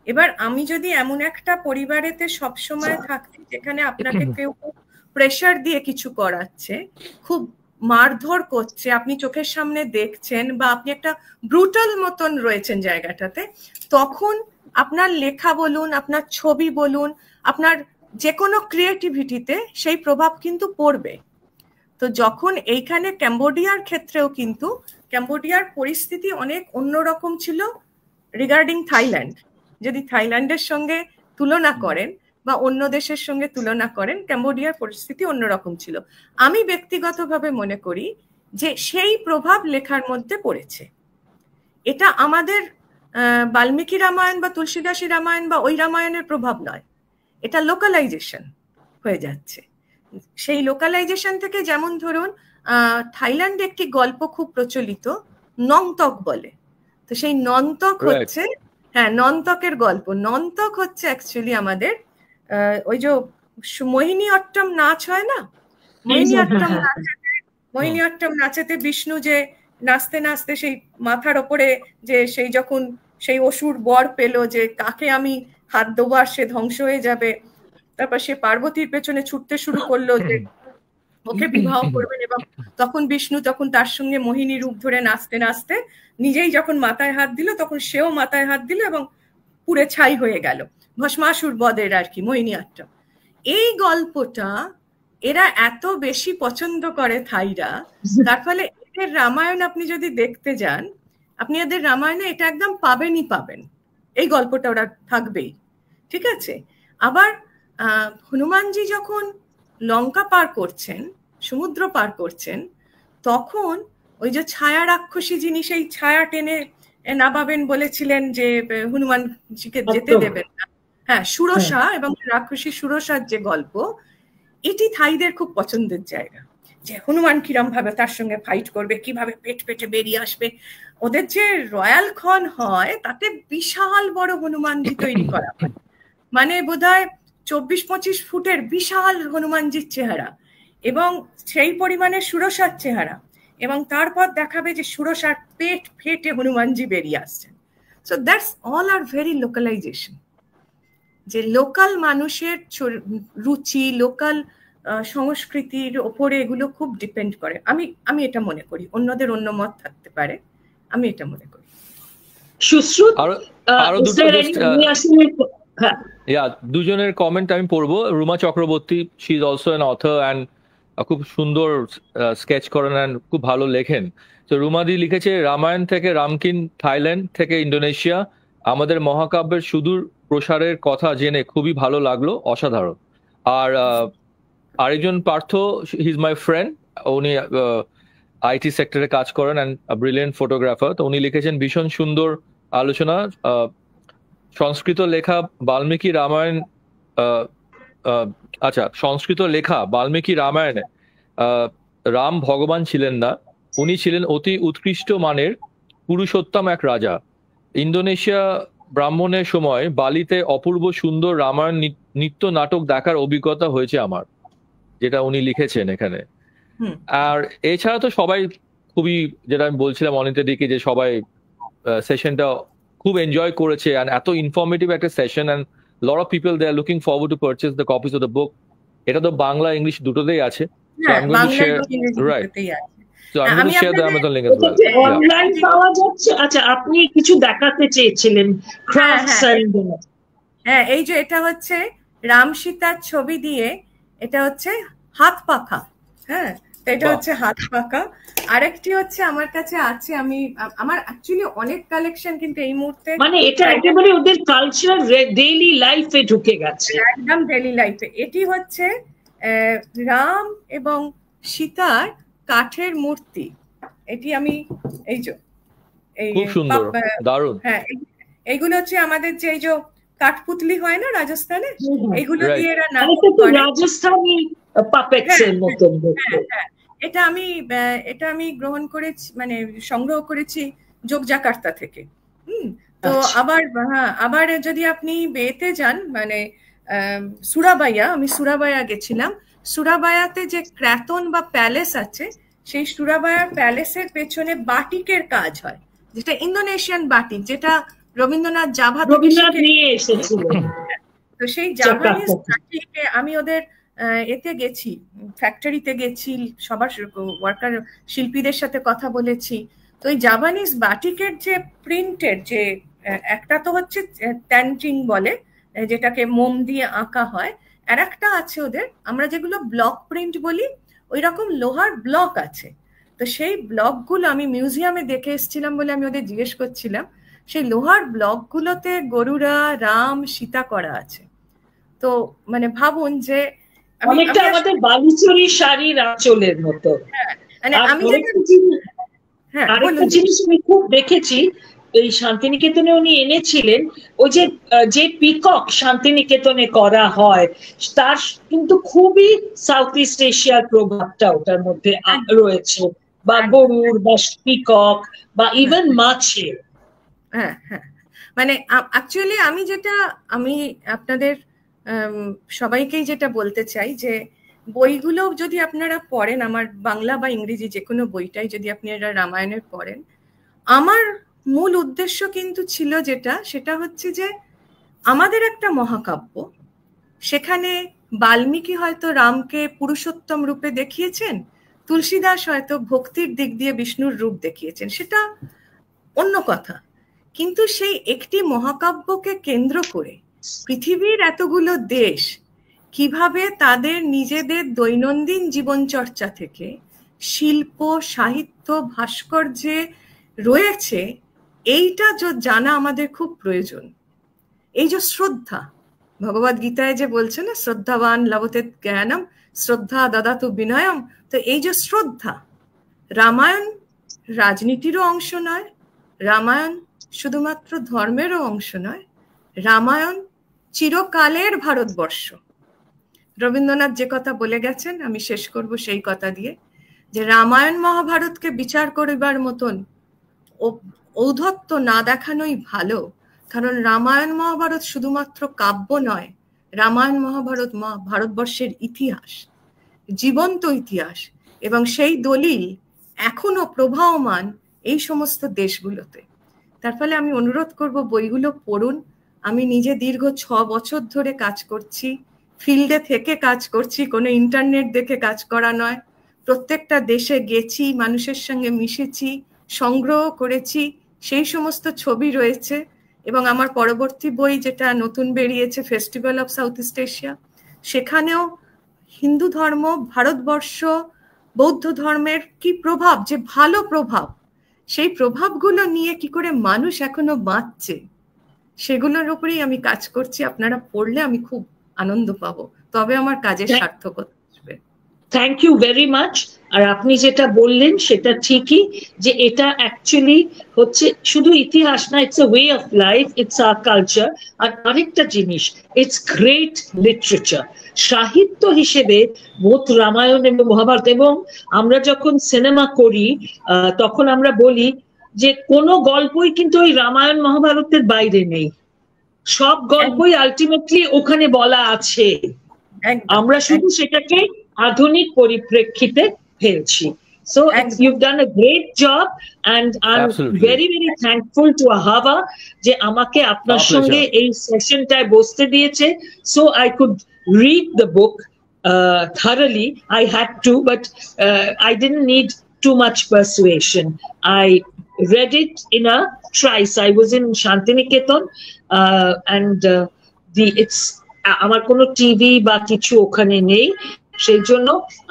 এবার আমি যদি এমন একটা পরিবারেতে সবসময় থাকছি যেখানে আপনাকে কেউ প্রেশার দিয়ে কিছু করাচ্ছে, খুব মারধর করছে, আপনি চোখের সামনে দেখছেন, বা আপনি একটা ব্রুটাল মতন রয়েছেন জায়গাটাতে, তখন আপনার লেখা বলুন, আপনার ছবি বলুন, আপনার যে কোনো ক্রিয়েটিভিটিতে সেই প্রভাব কিন্তু পড়বে। তো যখন এইখানে ক্যাম্বোডিয়ার ক্ষেত্রেও কিন্তু ক্যাম্বোডিয়ার পরিস্থিতি অনেক অন্যরকম ছিল রিগার্ডিং থাইল্যান্ড। যদি থাইল্যান্ডের সঙ্গে তুলনা করেন বা অন্য দেশের সঙ্গে তুলনা করেন, ক্যাম্বোডিয়ার পরিস্থিতি অন্যরকম ছিল। আমি ব্যক্তিগতভাবে মনে করি যে সেই প্রভাব লেখার মধ্যে পড়েছে। এটা আমাদের বাল্মীকি রামায়ণ বা তুলসীদাসী রামায়ণ বা ওই রামায়ণের প্রভাব নয়, এটা লোকালাইজেশন হয়ে যাচ্ছে। সেই লোকালাইজেশন থেকে, যেমন ধরুন থাইল্যান্ডে একটি গল্প খুব প্রচলিত, নংতক বলে। তো সেই নন্তক হচ্ছে, নন্তকের গল্প। নন্তক হচ্ছে অ্যাকচুয়ালি আমাদের ওই যে মোহিনী অট্টম নাচ হয় না, মোহিনী অট্টম নাচেতে বিষ্ণু যে নাচতে নাচতে সেই মাথার ওপরে যে সেই যখন সেই অসুর বর পেল যে কাকে আমি হাত দেবো আর সে ধ্বংস হয়ে যাবে, তারপর সে পার্বতীর পেছনে ছুটতে শুরু করলো যে ওকে বিবাহ করবেন, এবং তখন বিষ্ণু তখন তার সঙ্গে মোহিনী রূপ ধরে নাচতে নাচতে নিজেই যখন মাথায় হাত দিল, তখন সেও মাথায় হাত দিল এবং পুড়ে ছাই হয়ে গেল, ভস্মাসুর বদের আর কি মোহিনী অট্টম। এই গল্পটা এরা এত বেশি পছন্দ করে থাইরা, তার ফলে এদের রামায়ণ আপনি যদি দেখতে যান, আপনি এদের রামায়ণে এটা একদম পাবেন, এই গল্পটা ওরা থাকবেই, ঠিক আছে। আবার হনুমানজি যখন লঙ্কা পার করছেন, সমুদ্র পার করছেন, তখন ওই যে ছায়া রাক্ষসী যিনি সেই ছায়া টেনে নামাবেন বলেছিলেন যে হনুমানজিকে যেতে দেবেন না, সুরসা এবং রাক্ষসী সুরসার যে গল্প, এটি থাইদের খুব পছন্দের জায়গা, যে হনুমান কিরম ভাবে তার সঙ্গে ফাইট করবে, কিভাবে পেট পেটে বেরিয়ে আসবে। ওদের যে রয়্যাল খন হয় তাতে বিশাল বড় হনুমানজি তৈরি করা হয়, মানে বোধহয় 24-25 ফুটের বিশাল হনুমানজির চেহারা, এবং সেই পরিমাণে সুরসার চেহারা, এবং তারপর দেখাবে যে সুরসার পেট ফেটে হনুমানজি বেরিয়ে আসছেন। So that's all are very localisation, যে লোকাল মানুষের রুচি, লোকাল সংস্কৃতির ওপরে এগুলো খুব ডিপেন্ড করে। আমি এটা মনে করি, অন্যদের অন্য মত থাকতে পারে, আমি এটা মনে করি। সুশ্রুত, দুজনের কমেন্ট আমি পড়বো। Ruma Chakraborty, she is also an author and খুব সুন্দর স্কেচ করেন অ্যান্ড খুব ভালো লেখেন। তো রুমাদি লিখেছে, রামায়ণ থেকে রামকিন, থাইল্যান্ড থেকে ইন্দোনেশিয়া, আমাদের মহাকাব্যের সুদূর প্রসারের কথা জেনে খুবই ভালো লাগলো, অসাধারণ। আর আরেকজন Partha, he is my friend, উনি আইটি সেক্টরে কাজ করেন অ্যান্ড ব্রিলিয়েন্ট ফটোগ্রাফার। তো উনি লিখেছেন, ভীষণ সুন্দর আলোচনা, সংস্কৃত লেখা বাল্মীকি রামায়ণ, সংস্কৃত লেখা বাল্মীকি রামায়ণে রাম ভগবান ছিলেন না, উনি ছিলেন অতি উৎকৃষ্ট মানের পুরুষোত্তম এক রাজা। ইন্দোনেশিয়া ব্রাহ্মণের সময় বালিতে অপূর্ব সুন্দর রামায়ণ নৃত্য নাটক দেখার অভিজ্ঞতা হয়েছে আমার। যেটা উনি লিখেছেন এখানে। আর এছাড়া তো সবাই খুবই, যেটা আমি বলছিলাম অনিতের দিকে, যে সবাই সেশনটা খুব এনজয় করেছে, and এত ইনফরমেটিভ একটা session, and lot of people they are looking forward to purchase the copies of the book. এটা তো বাংলা ইংলিশ দুটোতেই আছে, so I'm going to share, right, so I'm going to share the Amazon link as well. Online পাওয়া যাচ্ছে? আচ্ছা, আপনি কিছু দেখাতে চেয়েছিলেন ক্রাফটস এন্ড, হ্যাঁ, এই যে এটা হচ্ছে রাম সীতার ছবি দিয়ে, এটা হচ্ছে হাত পাখা, হ্যাঁ, এটা হচ্ছে হাত পাখা। আরেকটি হচ্ছে আমার কাছে আছে, আমি আমার অ্যাকচুয়ালি অনেক কালেকশন, কিন্তু এই মুহূর্তে মানে এটা একেবারে ওদের কালচার ডেইলি লাইফে ঢুকে গেছে, একদম ডেইলি লাইফে। এটি হচ্ছে রাম এবং সীতার কাঠের মূর্তি। এটি আমি এই যে খুব সুন্দর, দারুণ। হ্যাঁ, এইগুলো হচ্ছে আমাদের যে এই যে কাঠপুতলি হয় না রাজস্থানে, এইগুলো দিয়ে এরা নাটক করে, রাজস্থানি পাপেটস এর মতন দেখতে। এটা আমি গ্রহণ করেছি, মানে সংগ্রহ করেছি যোগজাকার্তা থেকে। তো আবার যদি আপনি বেতে যান, মানে সুরাবাইয়া, আমি সুরাবাইয়া গেছিলাম। সুরাবাইয়াতে যে ক্র্যাতন বা প্যালেস আছে, সেই সুরাবাইয়া প্যালেসের পেছনে বাটিকের কাজ হয়, যেটা ইন্দোনেশিয়ান বাটিক, যেটা রবীন্দ্রনাথ জাভা নিয়ে এসেছিলেন। তো সেই জাপানিজ বাটিকে আমি ওদের এতে গেছি, ফ্যাক্টরিতে গেছি, সবার ওয়ার্কার শিল্পীদের সাথে কথা বলেছি। তো ওই জাপানিজ বাটিকের যে প্রিন্টের যে একটা তো হচ্ছে ট্যান্টিং বলে, যেটাকে মোম দিয়ে আঁকা হয়, আর একটা আছে ওদের, আমরা যেগুলো ব্লক প্রিন্ট বলি, ওই রকম লোহার ব্লক আছে। তো সেই ব্লকগুলো আমি মিউজিয়ামে দেখে এসেছিলাম বলে আমি ওদের জিজ্ঞেস করছিলাম, সেই লোহার ব্লকগুলোতে গরুরা, রাম, সীতা করা আছে। তো মানে ভাবুন যে অনেকটা আমাদের বালুচরী শাড়ির আঁচলের মতো। আরেকটা জিনিস আমি খুব দেখেছি, এই শান্তিনিকেতনে উনি এনেছিলেন, ওই যে পিকক শান্তিনিকেতনে করা হয়, তার কিন্তু খুবই সাউথ ইস্ট এশিয়ার প্রভাবটা ওটার মধ্যে রয়েছে, বা গরুর বা পিকক বা ইভেন মাছের। হ্যাঁ, মানে অ্যাকচুয়ালি আমি আপনাদের সবাইকেই যেটা বলতে চাই, যে বইগুলো যদি আপনারা পড়েন, আমার বাংলা বা ইংরেজি যে কোনো বইটাই যদি আপনারা রামায়ণের পড়েন, আমার মূল উদ্দেশ্য কিন্তু ছিল সেটা হচ্ছে যে আমাদের একটা মহাকাব্য, সেখানে বাল্মীকি হয়তো রামকে পুরুষোত্তম রূপে দেখিয়েছেন, তুলসীদাস হয়তো ভক্তির দিক দিয়ে বিষ্ণুর রূপ দেখিয়েছেন, সেটা অন্য কথা। কিন্তু সেই একটি মহাকাব্যকে কেন্দ্র করে পৃথিবীর এতগুলো দেশ কিভাবে তাদের নিজেদের দৈনন্দিন জীবনচর্চা থেকে শিল্প, সাহিত্য, ভাস্কর্যে রয়েছে, এইটা জানা আমাদের খুব প্রয়োজন। এই যে শ্রদ্ধা, ভগবদ গীতায় যে বলছে না, শ্রদ্ধাবান লভতে জ্ঞানম, শ্রদ্ধা দদাতু বিনয়ম। তো এই যে শ্রদ্ধা, রামায়ণ রাজনীতিরও অংশ নয়, রামায়ণ শুধুমাত্র ধর্মেরও অংশ নয়, রামায়ণ চিরকালের ভারতবর্ষ। রবীন্দ্রনাথ যে কথা বলে গেছেন, আমি শেষ করব সেই কথা দিয়ে, যে রামায়ণ মহাভারতকে বিচার করিবার মতন ঔদ্ধত্য না দেখানোই ভালো, কারণ রামায়ণ মহাভারত শুধুমাত্র কাব্য নয়, রামায়ণ মহাভারত ভারতবর্ষের ইতিহাস, জীবন্ত ইতিহাস, এবং সেই দলিল এখনো প্রবাহমান এই সমস্ত দেশগুলোতে। তার ফলে আমি অনুরোধ করব, বইগুলো পড়ুন। আমি নিজে দীর্ঘ 6 বছর ধরে কাজ করছি, ফিল্ডে থেকে কাজ করছি, কোনো ইন্টারনেট দেখে কাজ করা নয়। প্রত্যেকটা দেশে গেছি, মানুষের সঙ্গে মিশেছি, সংগ্রহ করেছি, সেই সমস্ত ছবি রয়েছে। এবং আমার পরবর্তী বই যেটা নতুন বেরিয়েছে, festival of south east Asia, সেখানেও হিন্দু ধর্ম, ভারতবর্ষ, বৌদ্ধ ধর্মের কি প্রভাব, যে ভালো প্রভাব, সেই প্রভাবগুলো নিয়ে কি করে মানুষ এখনো বাঁচছে, সেগুলোর উপরেই আমি কাজ করছি। আপনারা পড়লে আমি খুব আনন্দ পাবো, তবে আমার কাজের সার্থকতা আসবে। Thank you very much. আর আপনি যেটা বললেন সেটা ঠিকই, যে এটা অ্যাকচুয়ালি হচ্ছে শুধু ইতিহাস না, it's a way of life, it's our culture. আর আরেকটা জিনিস, ইটস গ্রেট লিটারেচার, সাহিত্য হিসেবে বোধ রামায়ণ এবং মহাভারত। এবং আমরা যখন সিনেমা করি তখন আমরা বলি যে কোনো গল্পই কিন্তু ওই রামায়ণ মহাভারতের বাইরে নেই, সব গল্পই আলটিমেটলি ওখানে বলা আছে, আমরা শুধু সেটাকে আধুনিক পরিপ্রেক্ষিতে ফেলছি। So you've done a great job, and I'm very very thankful to Ahava যে আমাকে আপনার সঙ্গে এই সেশনটায় বসতে দিয়েছে, so I could read the book thoroughly. I had to, but I didn't need too much persuasion. I read it in a trice. I was in Shantiniketan, and it's আমার কোনো TV বা কিছু ওখানে নেই, সেই জন্য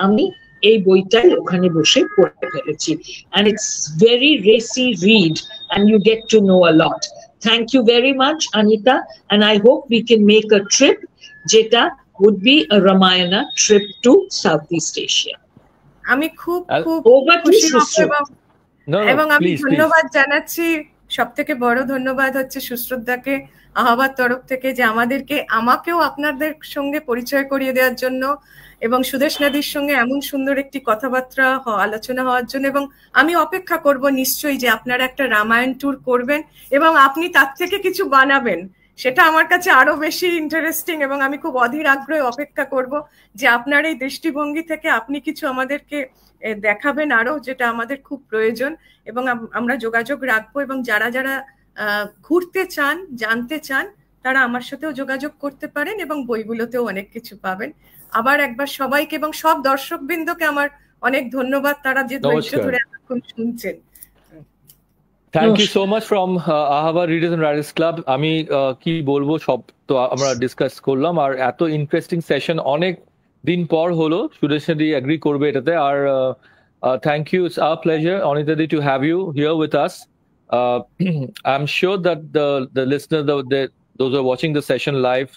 আমি এই বইটাই ওখানে বসে পড়তে পেরেছি, and it's very racy read and you get to know a lot. Thank you very much, Anita, and I hope we can make a trip যেটা would be a Ramayana trip to Southeast Asia. আমি খুব খুশি এবং আমি ধন্যবাদ জানাচ্ছি, সবথেকে বড় ধন্যবাদ হচ্ছে সুশ্রদ্ধাকে আহ্বার তরফ থেকে যে আমাকেও আপনাদের সঙ্গে পরিচয় করিয়ে দেওয়ার জন্য এবং সুদেশ নাদির সঙ্গে এমন সুন্দর একটি কথাবার্তা আলোচনা হওয়ার জন্য। এবং আমি অপেক্ষা করব নিশ্চয়ই যে আপনারা একটা রামায়ণ ট্যুর করবেন এবং আপনি তার থেকে কিছু বানাবেন, সেটা আমার কাছে আরো বেশি ইন্টারেস্টিং, এবং আমি খুব অধীর আগ্রহে অপেক্ষা করব যে আপনার এই দৃষ্টিভঙ্গি থেকে আপনি কিছু আমাদেরকে দেখাবেন আরো, যেটা আমাদের খুব প্রয়োজন। এবং আমরা যোগাযোগ রাখবো, এবং যারা যারা ঘুরতে চান, জানতে চান, তারা আমার সাথেও যোগাযোগ করতে পারেন এবং বইগুলোতেও অনেক কিছু পাবেন। আবার একবার সবাইকে এবং সব দর্শকবৃন্দকে আমার অনেক ধন্যবাদ, তারা যে ধৈর্য ধরে এতক্ষণ শুনছেন। Thank you so much from Ahaba readers and writers club. আমি কি বলবো, সব তো আমরা ডিসকাস করলাম, আর এত ইন্টারেস্টিং সেশন অনেক দিন পর হলো। সুদেশ নাদি এগ্রি করবে এটাতে। আর thank you, it's our pleasure Anita di to have you here with us. I'm sure that the listeners, those who are watching the session live,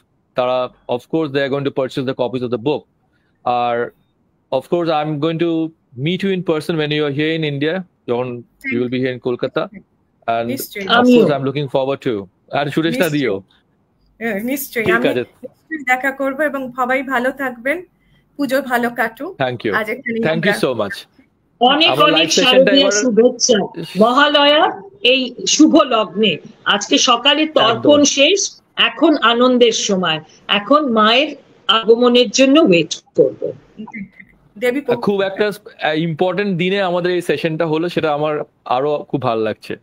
of course they are going to purchase the copies of the book. Of course I'm going to meet you in person when you are here in India. You will be here in Kolkata, and of course I'm looking forward to. And Sudesh Nadiyo নিশ্চয়ই আমি দেখা করব, এবং সবাই ভালো থাকবেন, পুজো ভালো কাটুক। Thank you so much. অনেক অনেক শারদীয় শুভেচ্ছা মহালয়া এই শুভ লগ্নে। আজকে সকালে তর্পণ শেষ, এখন আনন্দের সময়, এখন মায়ের আগমনের জন্য ওয়েট করব। খুব একটা ইম্পর্টেন্ট দিনে আমাদের এই সেশনটা হলো, সেটা আমার আরো খুব ভালো লাগছে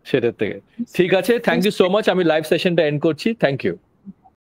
সেটার থেকে। ঠিক আছে, থ্যাংক ইউ সো মাচ। আমি লাইভ সেশনটা এন্ড করছি। Thank you.